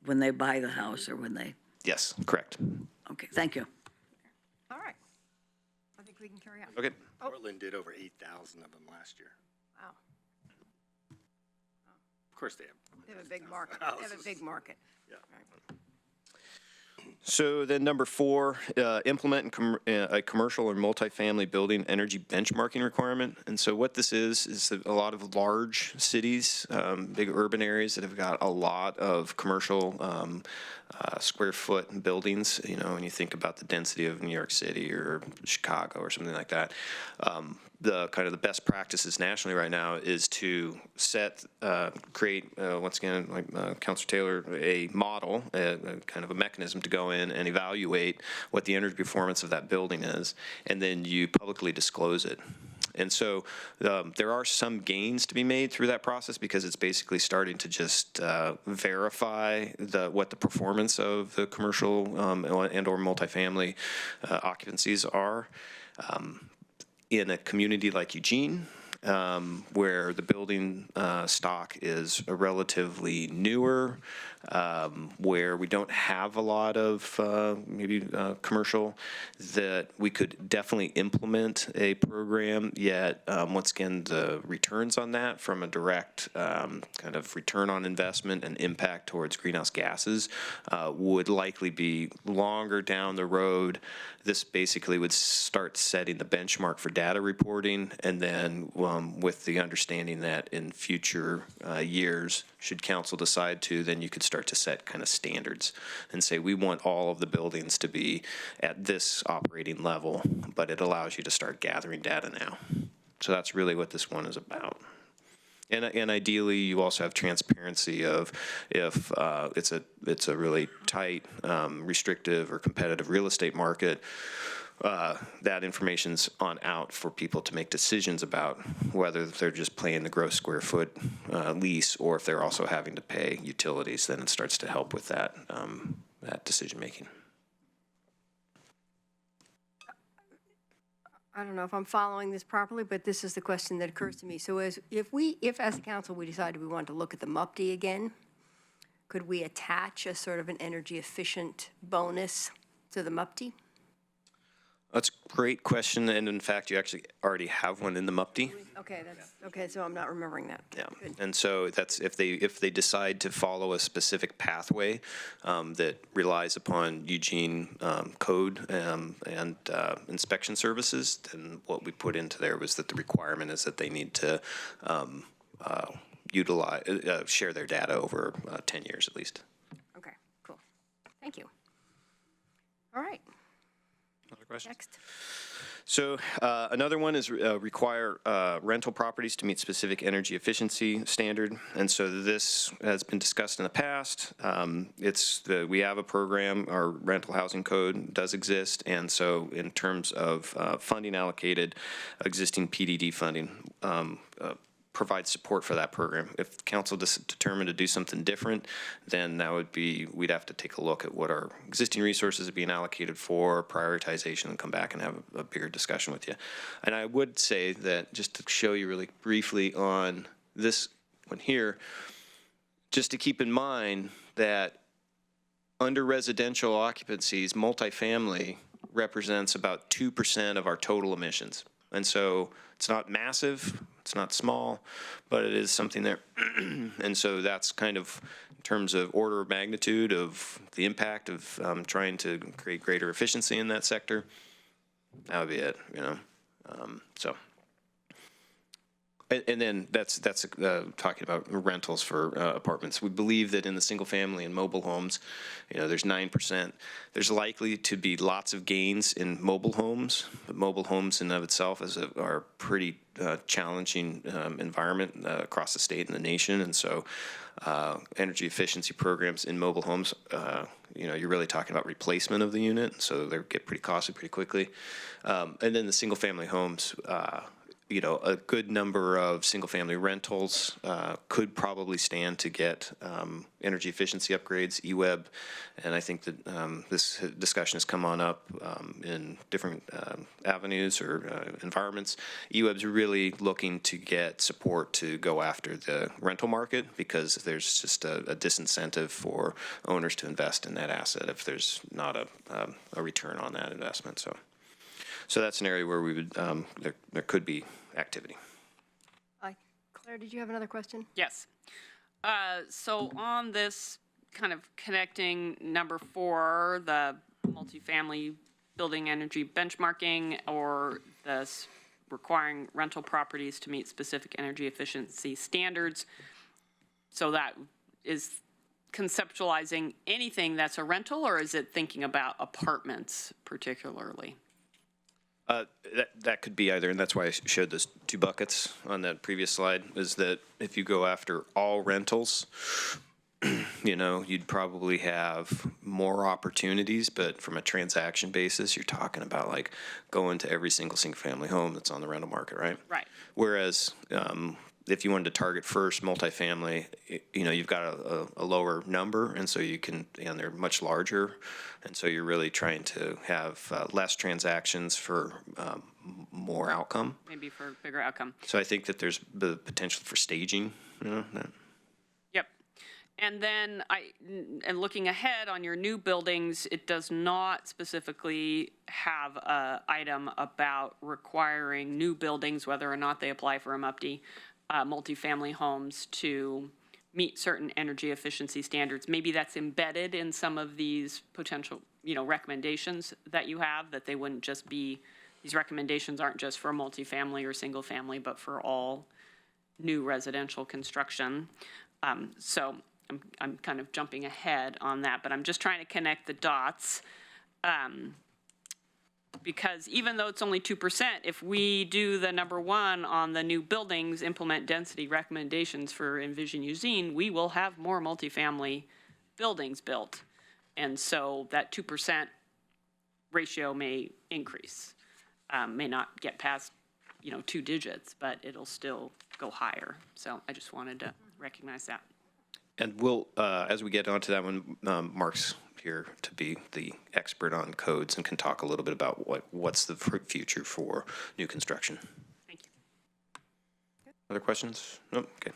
When they buy the house or when they, Yes, correct. okay, thank you. All right. I think we can carry on. Okay. Portland did over 8,000 of them last year. Wow. Of course they have. They have a big market. They have a big market. Yeah. So then number 4, implement a commercial or multifamily building energy benchmarking requirement. And so what this is that a lot of large cities, big urban areas that have got a lot of commercial square foot buildings, you know, when you think about the density of New York City or Chicago or something like that, the kind of the best practices nationally right now is to create, once again, like Councilor Taylor, a model, a kind of a mechanism to go in and evaluate what the energy performance of that building is, and then you publicly disclose it. And so there are some gains to be made through that process because it's basically starting to just verify what the performance of the commercial and or multifamily occupancies are. In a community like Eugene, where the building stock is relatively newer, where we don't have a lot of commercial, that we could definitely implement a program, yet once again, the returns on that from a direct kind of return on investment and impact towards greenhouse gases would likely be longer down the road. This basically would start setting the benchmark for data reporting, and then with the understanding that in future years, should council decide to, then you could start to set kind of standards and say, we want all of the buildings to be at this operating level, but it allows you to start gathering data now. So that's really what this one is about. And ideally, you also have transparency of if it's a really tight, restrictive, or competitive real estate market, that information's on out for people to make decisions about whether they're just paying the gross square foot lease or if they're also having to pay utilities. Then it starts to help with that decision making. I don't know if I'm following this properly, but this is the question that occurs to me. So if as a council we decided we wanted to look at the MUPD again, could we attach a sort of an energy efficient bonus to the MUPD? That's a great question, and in fact, you actually already have one in the MUPD. Okay, so I'm not remembering that. Yeah, Good. and so that's if they decide to follow a specific pathway that relies upon Eugene code and inspection services, then what we put into there was that the requirement is that they need to share their data over 10 years at least. Okay, cool. Thank you. All right, Other questions? next. So another one is require rental properties to meet specific energy efficiency standard. And so this has been discussed in the past. We have a program, our rental housing code does exist. And so in terms of funding allocated, existing PDD funding provide support for that program. If council determined to do something different, then that would be, we'd have to take a look at what our existing resources are being allocated for, prioritization, and come back and have a bigger discussion with you. And I would say that, just to show you really briefly on this one here, just to keep in mind that under residential occupancies, multifamily represents about 2% of our total emissions. And so it's not massive, it's not small, but it is something there. And so that's kind of in terms of order of magnitude of the impact of trying to create greater efficiency in that sector. That would be it, you know. So. And then that's talking about rentals for apartments. We believe that in the single family and mobile homes, you know, there's 9%. There's likely to be lots of gains in mobile homes, but mobile homes in and of itself are a pretty challenging environment across the state and the nation. And so energy efficiency programs in mobile homes, you know, you're really talking about replacement of the unit. So they get pretty costly pretty quickly. And then the single family homes, you know, a good number of single-family rentals could probably stand to get energy efficiency upgrades, EWEB, and I think that this discussion has come on up in different avenues or environments. EWEB's really looking to get support to go after the rental market because there's just a disincentive for owners to invest in that asset if there's not a return on that investment. So that's an area where we would, there could be activity. Claire, did you have another question? Yes. So on this kind of connecting number 4, the multifamily building energy benchmarking, or this requiring rental properties to meet specific energy efficiency standards. So that is conceptualizing anything that's a rental, or is it thinking about apartments particularly? That could be either, and that's why I showed those 2 buckets on that previous slide, is that if you go after all rentals, you know, you'd probably have more opportunities, but from a transaction basis, you're talking about like going to every single family home that's on the rental market, right? Right. Whereas if you wanted to target first multifamily, you know, you've got a lower number, and so you can, and they're much larger, and so you're really trying to have less transactions for more outcome. Maybe for bigger outcome. So I think that there's the potential for staging, you know. Yep. And then and looking ahead on your new buildings, it does not specifically have an item about requiring new buildings, whether or not they apply for a MUPD, multifamily homes to meet certain energy efficiency standards. Maybe that's embedded in some of these potential, you know, recommendations that you have, that they wouldn't just be, these recommendations aren't just for multifamily or single family, but for all new residential construction. So I'm kind of jumping ahead on that, but I'm just trying to connect the dots. Because even though it's only 2%, if we do the number 1 on the new buildings, implement density recommendations for Envision Eugene, we will have more multifamily buildings built. And so that 2% ratio may increase, may not get past, you know, 2 digits, but it'll still go higher. So I just wanted to recognize that. And we'll, as we get onto that one, Mark's here to be the expert on codes and can talk a little bit about what's the future for new construction. Thank you. Other questions? Nope. Okay.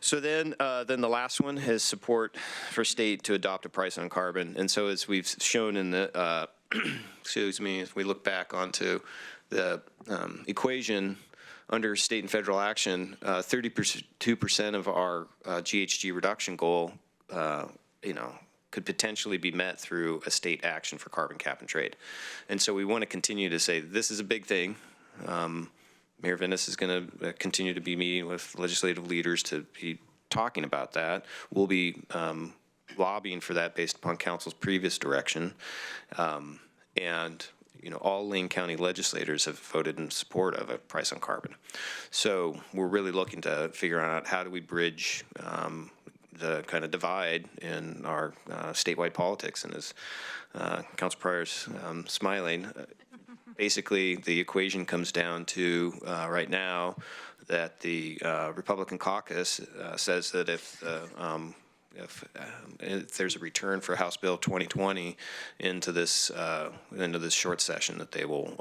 So then the last one is support for state to adopt a price on carbon. And so as we've shown in the excuse me, if we look back onto the equation under state and federal action, 32% of our GHG reduction goal, could potentially be met through a state action for carbon cap and trade. And so we want to continue to say this is a big thing. Mayor Venus is going to continue to be meeting with legislative leaders to be talking about that. We'll be lobbying for that based upon council's previous direction. And all Lane County legislators have voted in support of a price on carbon. So we're really looking to figure out how do we bridge the kind of divide in our statewide politics. And as Council Pryor's smiling, basically the equation comes down to right now that the Republican caucus says that if there's a return for House Bill 2020 into this short session, that they will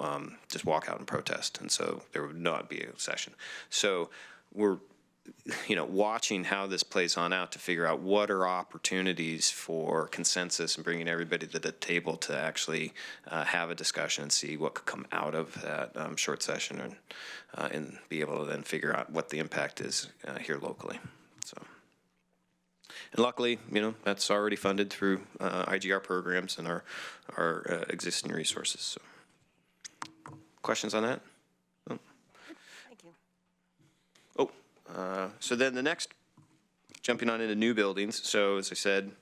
just walk out and protest, and so there would not be a session. So we're watching how this plays on out to figure out what are opportunities for consensus and bringing everybody to the table to actually have a discussion and see what could come out of that short session, and be able to then figure out what the impact is here locally. So. And luckily, that's already funded through IGR programs and our existing resources. So. Questions on that? Oh. Thank you. So then the next, jumping on into new buildings. So as I said,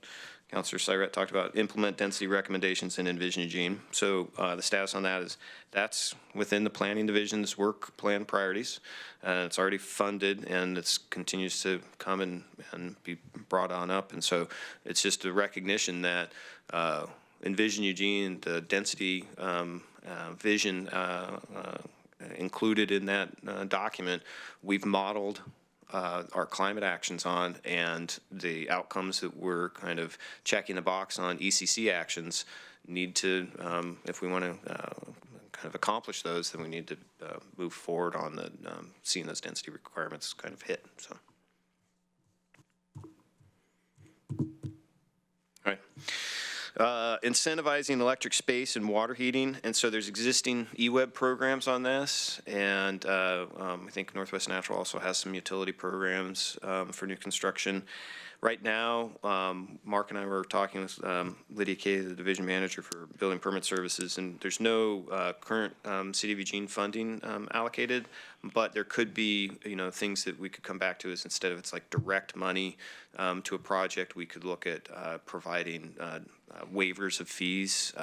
Councilor Syret talked about implement density recommendations in Envision Eugene. So the status on that is that's within the planning division's work plan priorities. It's already funded, and it continues to come and be brought on up. And so it's just a recognition that Envision Eugene, the density vision included in that document, we've modeled our climate actions on, and the outcomes that we're kind of checking the box on ECC actions need to, if we want to kind of accomplish those, then we need to move forward on the seeing those density requirements kind of hit. So, all right. Incentivizing electric space and water heating, and so there's existing EWEB programs on this, and I think Northwest Natural also has some utility programs for new construction. Right now, Mark and I were talking with Lydia Kay, the division manager for building permit services, and there's no current City of Eugene funding allocated, but there could be, things that we could come back to is instead of it's like direct money to a project, we could look at providing waivers of fees.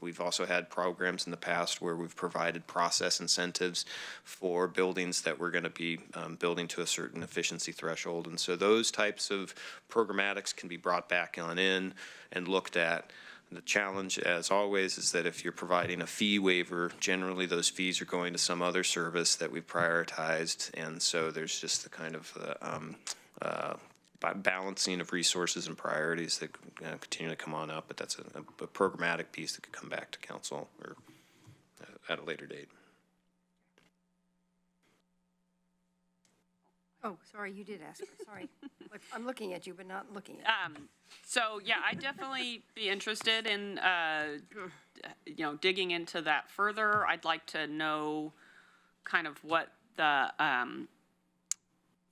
We've also had programs in the past where we've provided process incentives for buildings that we're going to be building to a certain efficiency threshold. And so those types of programmatics can be brought back on in and looked at. The challenge, as always, is that if you're providing a fee waiver, generally those fees are going to some other service that we've prioritized. And so there's just the kind of balancing of resources and priorities that continue to come on up, but that's a programmatic piece that could come back to council or at a later date. Oh, sorry, you did ask. Sorry. I'm looking at you, but not looking at you. So yeah, I'd definitely be interested in, digging into that further. I'd like to know kind of what the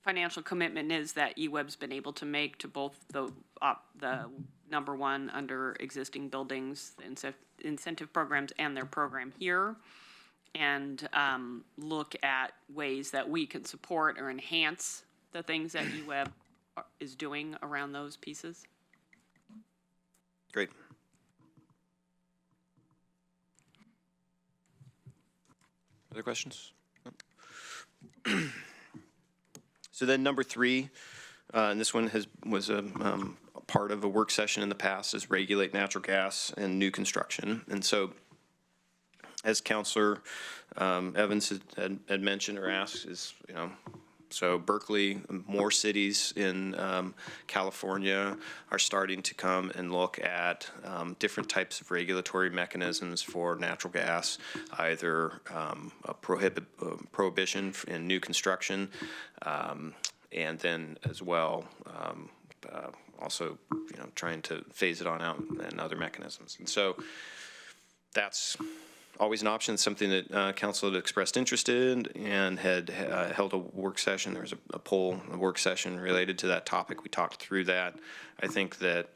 financial commitment is that EWEB's been able to make to both the number one under existing buildings, incentive programs, and their program here, and look at ways that we can support or enhance the things that EWEB is doing around those pieces. Great. Other questions? So then number 3, and this one was a part of a work session in the past, is regulate natural gas and new construction. And so as Councilor Evans had mentioned or asked is, so Berkeley, more cities in California are starting to come and look at different types of regulatory mechanisms for natural gas, either a prohibition in new construction, and then as well also trying to phase it on out and other mechanisms. And so that's always an option, something that council had expressed interest in and had held a work session. There was a work session related to that topic. We talked through that. I think that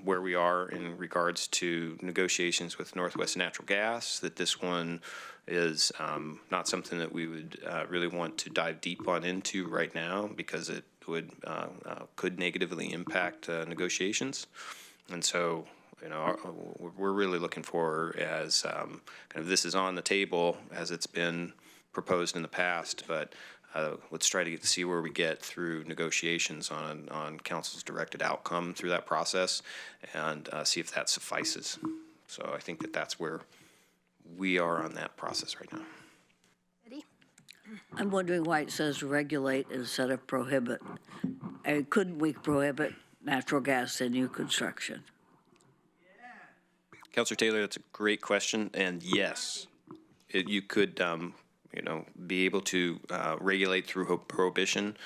where we are in regards to negotiations with Northwest Natural Gas, that this one is not something that we would really want to dive deep on into right now, because it would could negatively impact negotiations. And so, you know, we're really looking for as kind of this is on the table as it's been proposed in the past, but let's try to see where we get through negotiations on council's directed outcome through that process, and see if that suffices. So I think that that's where we are on that process right now. Eddie? I'm wondering why it says regulate instead of prohibit. Couldn't we prohibit natural gas in new construction? Councilor Taylor, that's a great question, and yes, you could, you know, be able to regulate through prohibition.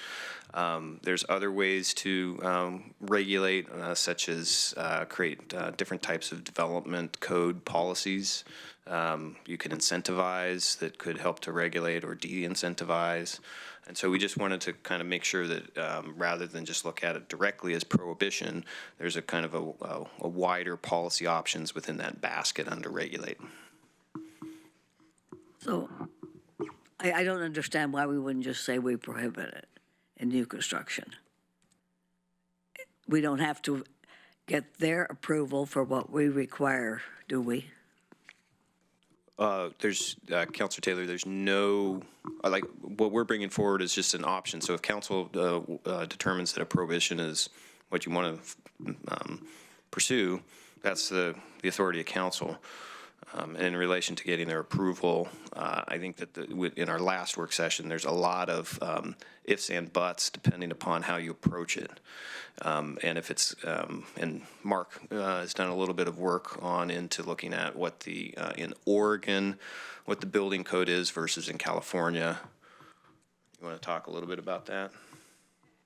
There's other ways to regulate, such as create different types of development code policies. You can incentivize that could help to regulate or de-incentivize. And so we just wanted to kind of make sure that rather than just look at it directly as prohibition, there's a kind of a wider policy options within that basket under regulate. So I don't understand why we wouldn't just say we prohibit it in new construction. We don't have to get their approval for what we require, do we? There's, Councilor Taylor, there's no, like, what we're bringing forward is just an option. So if council determines that a prohibition is what you want to pursue, that's the authority of council. And in relation to getting their approval, I think that in our last work session, there's a lot of ifs and buts depending upon how you approach it. And if it's, and Mark has done a little bit of work into looking at what the, in Oregon, what the building code is versus in California. You want to talk a little bit about that?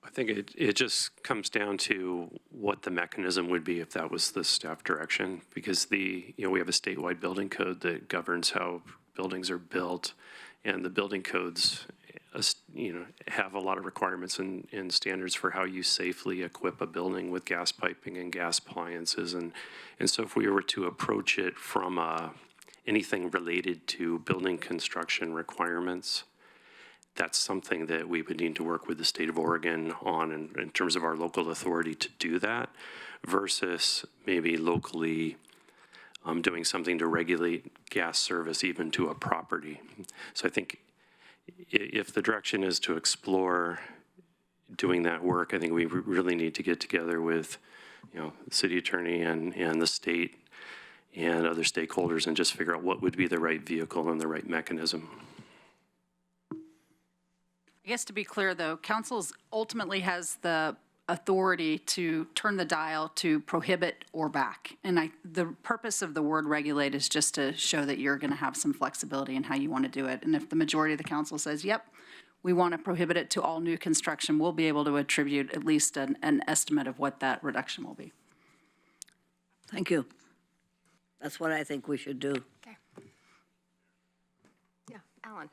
I think it just comes down to what the mechanism would be if that was the staff direction, because we have a statewide building code that governs how buildings are built, and the building codes, have a lot of requirements and standards for how you safely equip a building with gas piping and gas appliances, and so if we were to approach it from anything related to building construction requirements, that's something that we would need to work with the state of Oregon on in terms of our local authority to do that, versus maybe locally doing something to regulate gas service even to a property. So I think if the direction is to explore doing that work, I think we really need to get together with, the city attorney and the state and other stakeholders and just figure out what would be the right vehicle and the right mechanism. I guess to be clear, though, council ultimately has the authority to turn the dial to prohibit or back. And the purpose of the word regulate is just to show that you're going to have some flexibility in how you want to do it. And if the majority of the council says, yep, we want to prohibit it to all new construction, we'll be able to attribute at least an estimate of what that reduction will be. Thank you. That's what I think we should do. Okay. Yeah, Alan.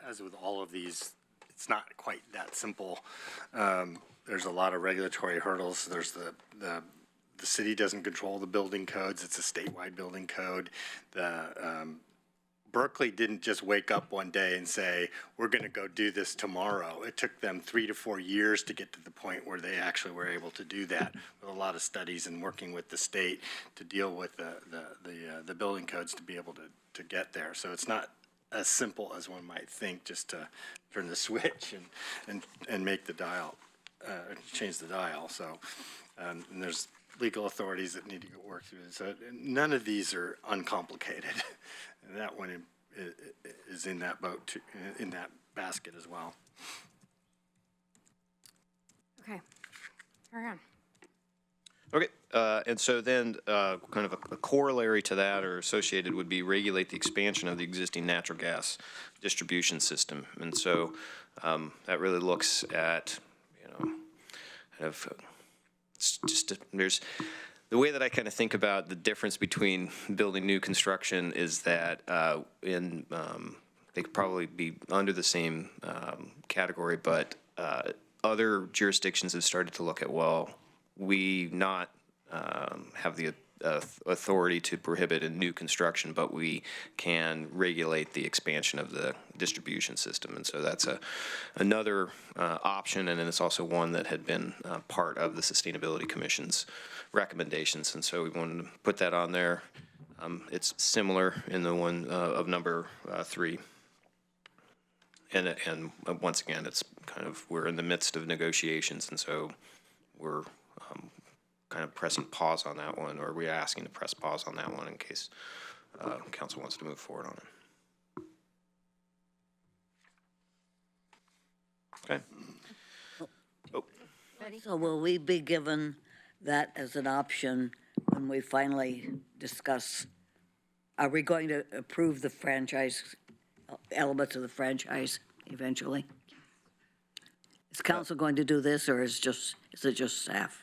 As with all of these, it's not quite that simple. There's a lot of regulatory hurdles. There's the city doesn't control the building codes. It's a statewide building code. Berkeley didn't just wake up one day and say, we're going to go do this tomorrow. It took them 3 to 4 years to get to the point where they actually were able to do that, with a lot of studies and working with the state to deal with the building codes to be able to get there. So it's not as simple as one might think, just to turn the switch and make the dial, change the dial. So and there's legal authorities that need to go work through it. So none of these are uncomplicated. And that one is in that boat, too, in that basket as well. Okay. Carry on. Okay, and so then kind of a corollary to that or associated would be regulate the expansion of the existing natural gas distribution system. And so that really looks at, kind of, there's the way that I kind of think about the difference between building new construction is that they could probably be under the same category, but other jurisdictions have started to look at, well, we not have the authority to prohibit a new construction, but we can regulate the expansion of the distribution system. And so that's another option, and then it's also one that had been part of the Sustainability Commission's recommendations. And so we wanted to put that on there. It's similar in the one of number 3. And once again, it's kind of, we're in the midst of negotiations, and so we're kind of pressing pause on that one, or we're asking to press pause on that one in case council wants to move forward on it. Okay. Oh. So will we be given that as an option when we finally discuss? Are we going to approve the franchise, elements of the franchise eventually? Is council going to do this, or is it just staff?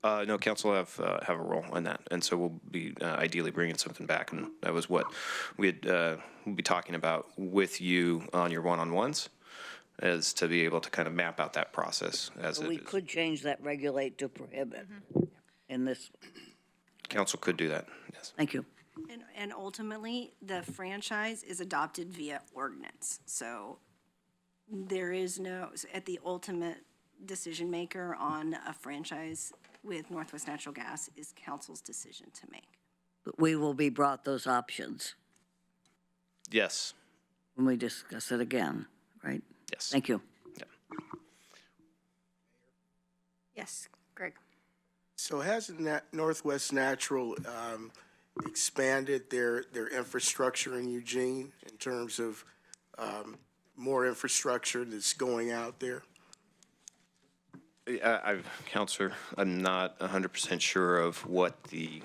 No, council have a role in that, and so we'll be ideally bringing something back, and that was what we'll be talking about with you on your one-on-ones, is to be able to kind of map out that process as So it we is. could change that regulate to prohibit in this. Council could do that, yes. Thank you. And ultimately, the franchise is adopted via ordinance. So there is no, at the ultimate decision maker on a franchise with Northwest Natural Gas is council's decision to make. But we will be brought those options Yes, when we discuss it again, right? yes. Thank you. Yes, Greg. So hasn't Northwest Natural expanded their infrastructure in Eugene in terms of more infrastructure that's going out there? Counselor, I'm not 100% sure of what the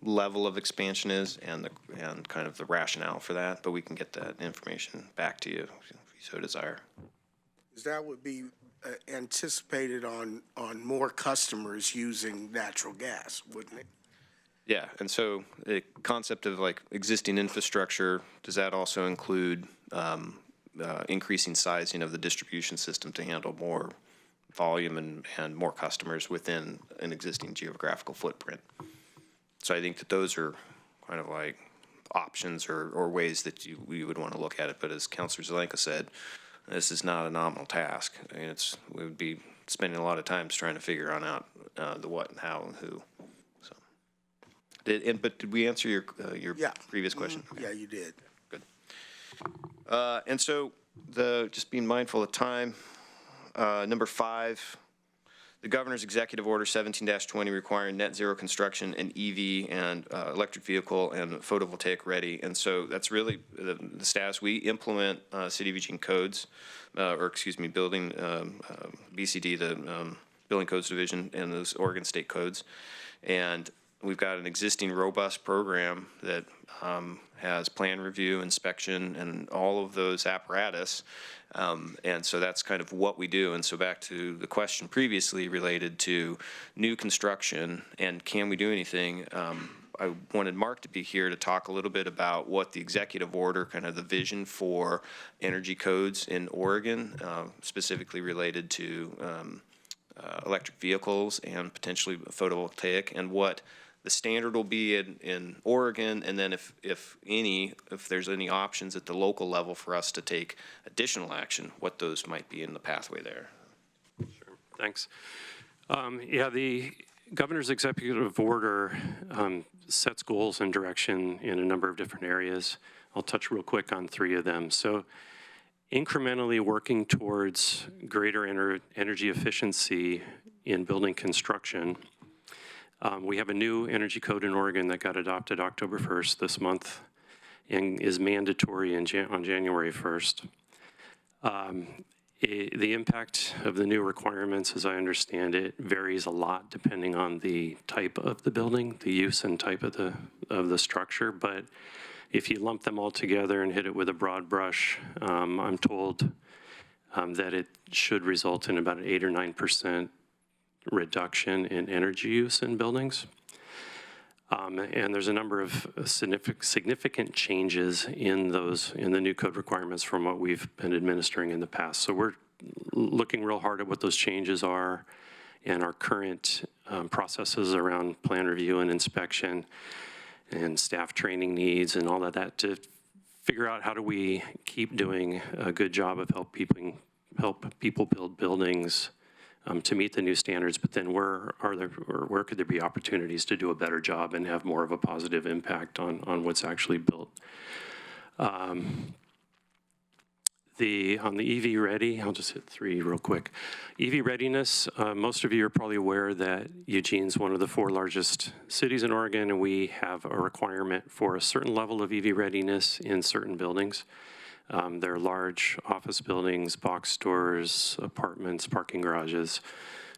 level of expansion is and kind of the rationale for that, but we can get that information back to you if you so desire. Because that would be anticipated on more customers using natural gas, wouldn't it? Yeah, and so the concept of like existing infrastructure, does that also include increasing sizing of the distribution system to handle more volume and more customers within an existing geographical footprint? So I think that those are kind of like options or ways that we would want to look at it. But as Councilor Zelenka said, this is not a nominal task. I mean, we would be spending a lot of time trying to figure out the what and how and who. So, but did we answer your previous question? Yeah, you did. Good. And so just being mindful of time. Number 5, the Governor's Executive Order 17-20 requiring net zero construction and EV and electric vehicle and photovoltaic ready. And so that's really the status. We implement City of Eugene codes, building BCD, the Building Codes Division, and those Oregon State codes. And we've got an existing robust program that has plan review, inspection, and all of those apparatus. And so that's kind of what we do. And so back to the question previously related to new construction and can we do anything, I wanted Mark to be here to talk a little bit about what the executive order, kind of the vision for energy codes in Oregon, specifically related to electric vehicles and potentially photovoltaic, and what the standard will be in Oregon, and then if there's any options at the local level for us to take additional action, what those might be in the pathway there. Sure, thanks. The Governor's Executive Order sets goals and direction in a number of different areas. I'll touch real quick on 3 of them. So incrementally working towards greater energy efficiency in building construction. We have a new energy code in Oregon that got adopted October 1st this month and is mandatory on January 1st. The impact of the new requirements, as I understand it, varies a lot depending on the type of the building, the use and type of the structure. But if you lump them all together and hit it with a broad brush, I'm told that it should result in about an 8 or 9% reduction in energy use in buildings. And there's a number of significant changes in the new code requirements from what we've been administering in the past. So we're looking real hard at what those changes are and our current processes around plan review and inspection and staff training needs and all of that to figure out how do we keep doing a good job of help people build buildings to meet the new standards, but then where could there be opportunities to do a better job and have more of a positive impact on what's actually built. On the EV ready, I'll just hit 3 real quick. EV readiness, most of you are probably aware that Eugene's one of the 4 largest cities in Oregon, and we have a requirement for a certain level of EV readiness in certain buildings. They're large office buildings, box stores, apartments, parking garages.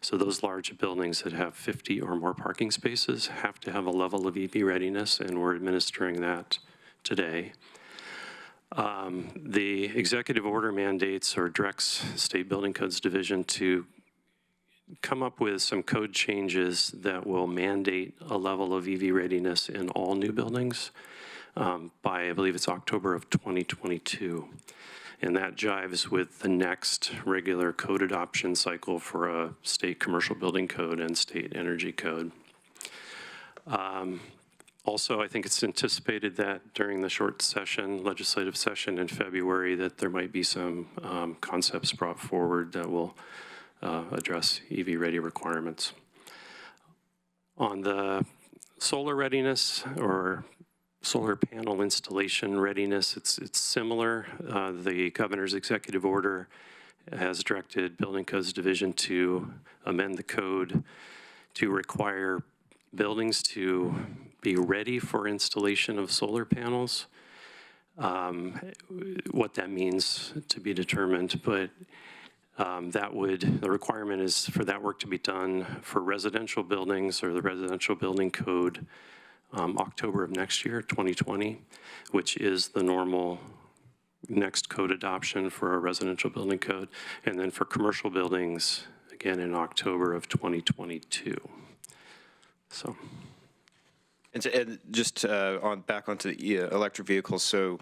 So those large buildings that have 50 or more parking spaces have to have a level of EV readiness, and we're administering that today. The executive order mandates or directs State Building Codes Division to come up with some code changes that will mandate a level of EV readiness in all new buildings by, I believe it's October of 2022. And that jives with the next regular code adoption cycle for a state commercial building code and state energy code. Also, I think it's anticipated that during the short session, legislative session in February, that there might be some concepts brought forward that will address EV-ready requirements. On the solar readiness or solar panel installation readiness, it's similar. The governor's executive order has directed Building Codes Division to amend the code to require buildings to be ready for installation of solar panels. What that means to be determined, but the requirement is for that work to be done for residential buildings or the residential building code October of next year, 2020, which is the normal next code adoption for a residential building code. And then for commercial buildings, again, in October of 2022. So. And just back onto the electric vehicles, so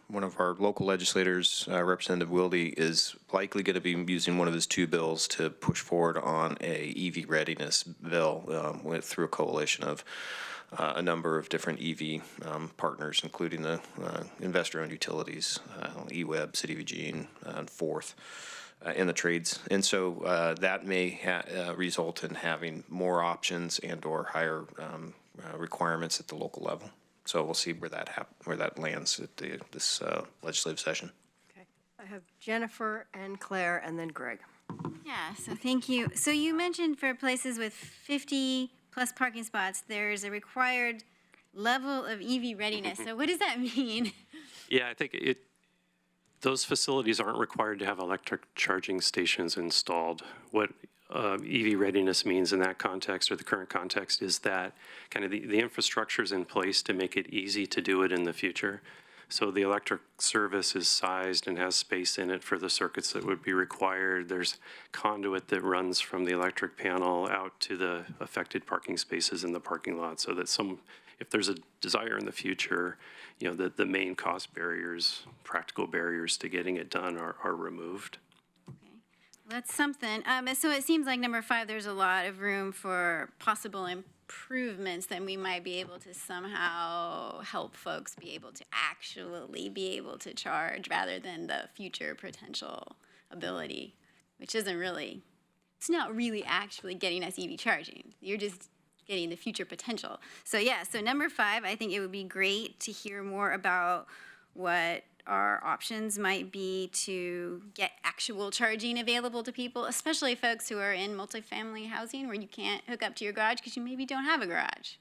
one of our local legislators, Representative Wilde, is likely going to be using one of his 2 bills to push forward on a EV readiness bill through a coalition of a number of different EV partners, including the investor-owned utilities, EWEB, City of Eugene, and Forth. In the trades. And so that may result in having more options and or higher requirements at the local level. So we'll see where that lands at this legislative session. Okay. I have Jennifer and Claire and then Greg. Yeah, so thank you. So you mentioned for places with 50 plus parking spots, there's a required level of EV readiness. So what does that mean? Yeah, I think those facilities aren't required to have electric charging stations installed. What EV readiness means in that context or the current context is that kind of the infrastructure is in place to make it easy to do it in the future. So the electric service is sized and has space in it for the circuits that would be required. There's conduit that runs from the electric panel out to the affected parking spaces in the parking lot so that if there's a desire in the future, that the main cost barriers, practical barriers to getting it done are removed. Okay, that's something. So it seems like number 5, there's a lot of room for possible improvements that we might be able to somehow help folks be able to actually be able to charge rather than the future potential ability, which it's not really actually getting us EV charging. You're just getting the future potential. So yeah, so number 5, I think it would be great to hear more about what our options might be to get actual charging available to people, especially folks who are in multifamily housing where you can't hook up to your garage because you maybe don't have a garage.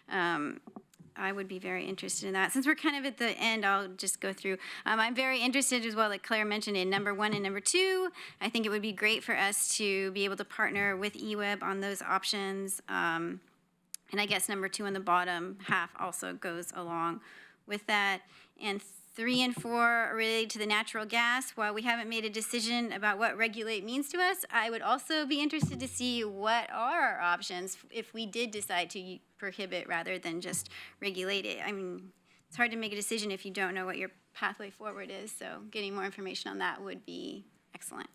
I would be very interested in that. Since we're kind of at the end, I'll just go through. I'm very interested as well, like Claire mentioned, in number 1 and number 2. I think it would be great for us to be able to partner with EWEB on those options. And I guess number 2 on the bottom half also goes along with that. And 3 and 4 are related to the natural gas. While we haven't made a decision about what regulate means to us, I would also be interested to see what are our options if we did decide to prohibit rather than just regulate it. I mean, it's hard to make a decision if you don't know what your pathway forward is, so getting more information on that would be excellent.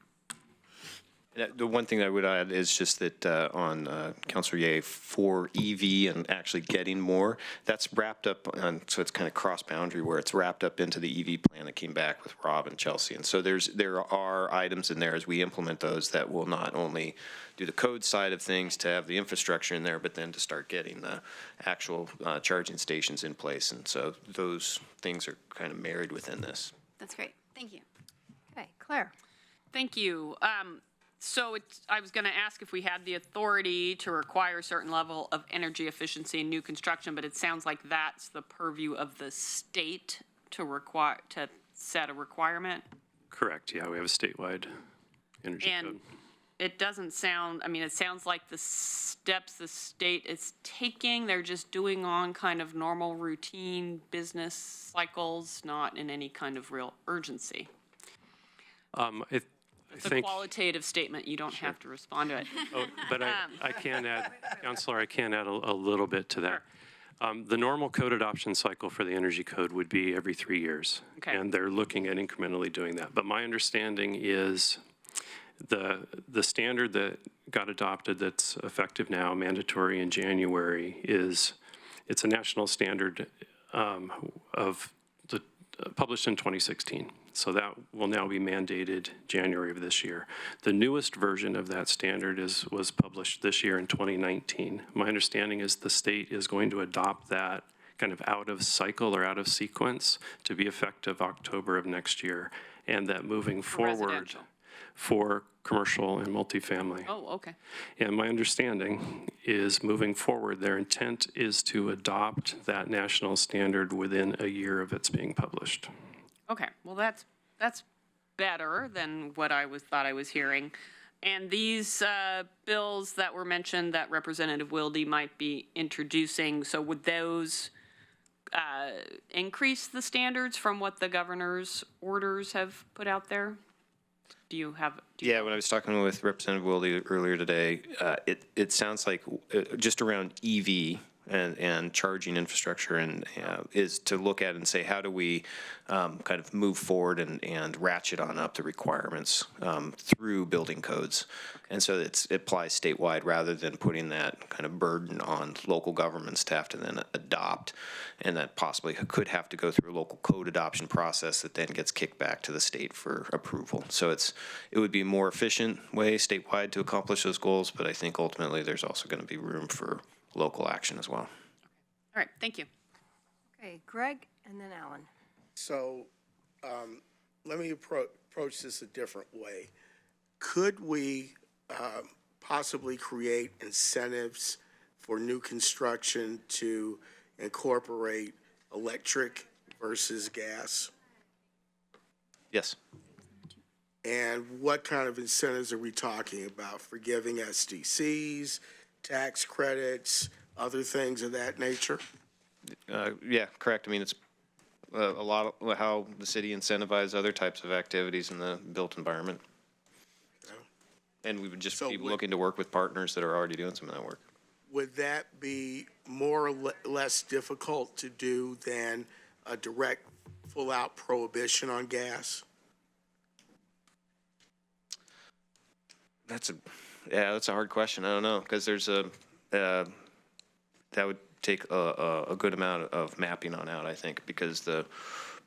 The one thing I would add is just that on Councilor Ye, for EV and actually getting more, that's wrapped up on, so it's kind of cross-boundary where it's wrapped up into the EV plan that came back with Rob and Chelsea. And so there are items in there as we implement those that will not only do the code side of things to have the infrastructure in there, but then to start getting the actual charging stations in place. And so those things are kind of married within this. That's great. Thank you. Okay, Claire. Thank you. So I was going to ask if we had the authority to require a certain level of energy efficiency in new construction, but it sounds like that's the purview of the state to set a requirement. Correct, yeah, we have a statewide energy code. And it doesn't sound, I mean, it sounds like the steps the state is taking, they're just doing on kind of normal routine business cycles, not in any kind of real urgency. It's a qualitative statement. You don't have to respond to it. Oh, but I can add, Counselor, I can add a little bit to that. The normal code adoption cycle for the energy code would be every 3 years. Okay. And they're looking at incrementally doing that. But my understanding is the standard that got adopted that's effective now, mandatory in January, it's a national standard published in 2016. So that will now be mandated January of this year. The newest version of that standard was published this year in 2019. My understanding is the state is going to adopt that kind of out of cycle or out of sequence to be effective October of next year, and that moving forward residential. for commercial and multifamily. Oh, okay. And my understanding is moving forward, their intent is to adopt that national standard within a year of its being published. Okay, well, that's better than what I thought I was hearing. And these bills that were mentioned that Representative Wilde might be introducing, so would those increase the standards from what the governor's orders have put out there? Do you have? Yeah, when I was talking with Representative Wilde earlier today, it sounds like just around EV and charging infrastructure and is to look at and say, how do we kind of move forward and ratchet on up the requirements through building codes. And so it applies statewide rather than putting that kind of burden on local governments to have to then adopt, and that possibly could have to go through a local code adoption process that then gets kicked back to the state for approval. So it would be a more efficient way statewide to accomplish those goals, but I think ultimately there's also going to be room for local action as well. All right, thank you. Okay, Greg, and then Alan. So let me approach this a different way. Could we possibly create incentives for new construction to incorporate electric versus gas? Yes. And what kind of incentives are we talking about? Forgiving SDCs, tax credits, other things of that nature? Yeah, correct. I mean, it's a lot of how the city incentivizes other types of activities in the built environment. And we would just be looking to work with partners that are already doing some of that work. Would that be more or less difficult to do than a direct, full-out prohibition on gas? That's a hard question. I don't know, because there's that would take a good amount of mapping on out, I think, because the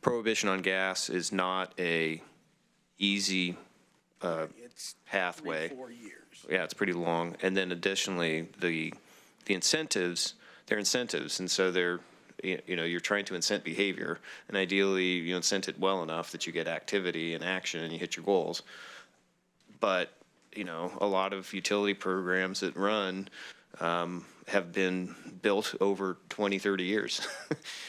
prohibition on gas is not a easy pathway. 4 years. Yeah, it's pretty long. And then additionally, the incentives, they're incentives, and so they're, you're trying to incent behavior, and ideally you incent it well enough that you get activity and action and you hit your goals. But a lot of utility programs that run have been built over 20, 30 years.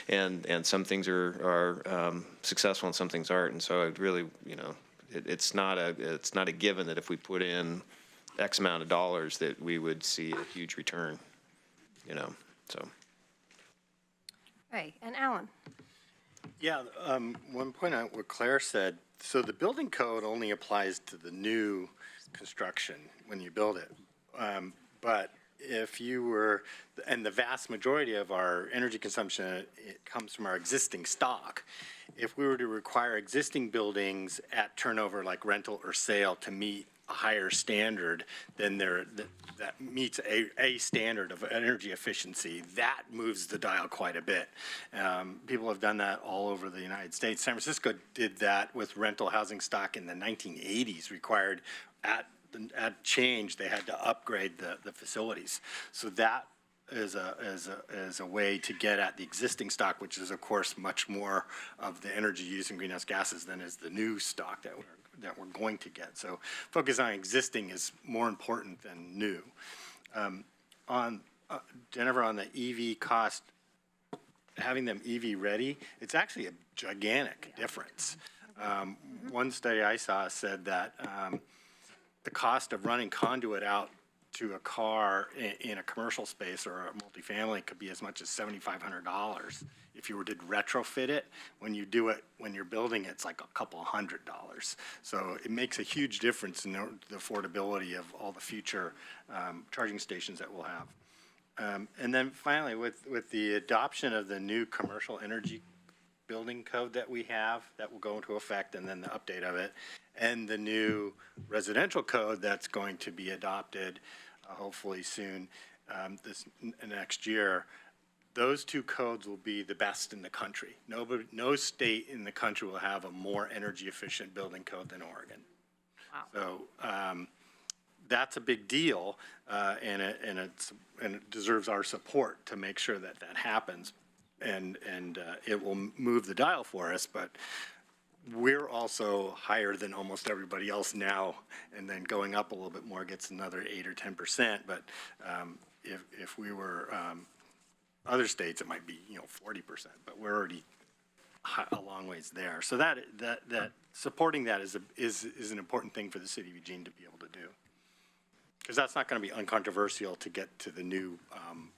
and some things are successful and some things aren't. And so it really, it's not a given that if we put in X amount of dollars that we would see a huge return, so. Okay, and Alan. Yeah, one point on what Claire said, so the building code only applies to the new construction when you build it. But if you were, and the vast majority of our energy consumption, it comes from our existing stock. If we were to require existing buildings at turnover, like rental or sale, to meet a higher standard than that meets a standard of energy efficiency, that moves the dial quite a bit. People have done that all over the United States. San Francisco did that with rental housing stock in the 1980s, required at change, they had to upgrade the facilities. So that is a way to get at the existing stock, which is, of course, much more of the energy used in greenhouse gases than is the new stock that we're going to get. So focus on existing is more important than new. Jennifer, on the EV cost, having them EV ready, it's actually a gigantic difference. One study I saw said that the cost of running conduit out to a car in a commercial space or a multifamily could be as much as $7,500. If you were to retrofit it, when you do it, when you're building it, it's like a couple $100. So it makes a huge difference in the affordability of all the future charging stations that we'll have. And then finally, with the adoption of the new commercial energy building code that we have that will go into effect, and then the update of it, and the new residential code that's going to be adopted hopefully soon this next year, those two codes will be the best in the country. No state in the country will have a more energy efficient building code than Oregon. Wow. So that's a big deal, and it deserves our support to make sure that that happens. And it will move the dial for us, but we're also higher than almost everybody else now, and then going up a little bit more gets another 8 or 10%. But if we were other states, it might be 40%. But we're already a long ways there. So that supporting that is an important thing for the city of Eugene to be able to do, because that's not going to be uncontroversial to get to the new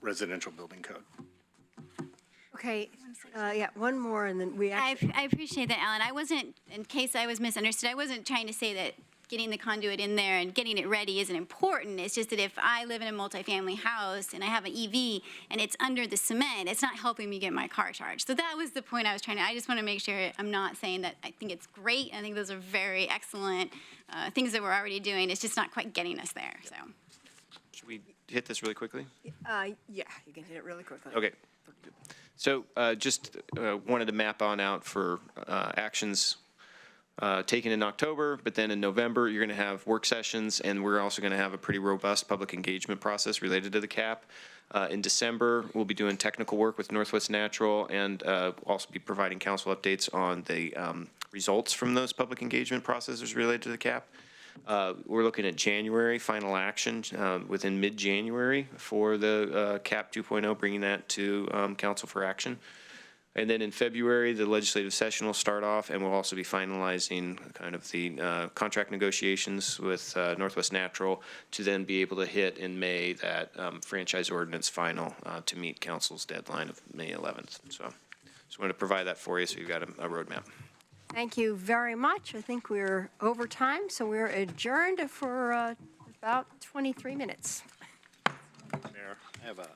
residential building code. Okay, yeah, one more, and then we actually. I appreciate that, Alan. I wasn't, in case I was misunderstood, I wasn't trying to say that getting the conduit in there and getting it ready isn't important. It's just that if I live in a multifamily house and I have an EV and it's under the cement, it's not helping me get my car charged. So that was the point I was trying to, I just want to make sure I'm not saying that I think it's great. I think those are very excellent things that we're already doing. It's just not quite getting us there, so. Should we hit this really quickly? Yeah, you can hit it really quickly. Okay. So just wanted to map on out for actions taken in October, but then in November, you're going to have work sessions, and we're also going to have a pretty robust public engagement process related to the CAP. In December, we'll be doing technical work with Northwest Natural, and also be providing council updates on the results from those public engagement processes related to the CAP. We're looking at January, final action within mid-January for the CAP 2.0, bringing that to council for action. And then in February, the legislative session will start off, and we'll also be finalizing kind of the contract negotiations with Northwest Natural to then be able to hit in May that franchise ordinance final to meet council's deadline of May 11th. So just wanted to provide that for you so you've got a roadmap. Thank you very much. I think we're over time, so we're adjourned for about 23 minutes. Mayor, I have a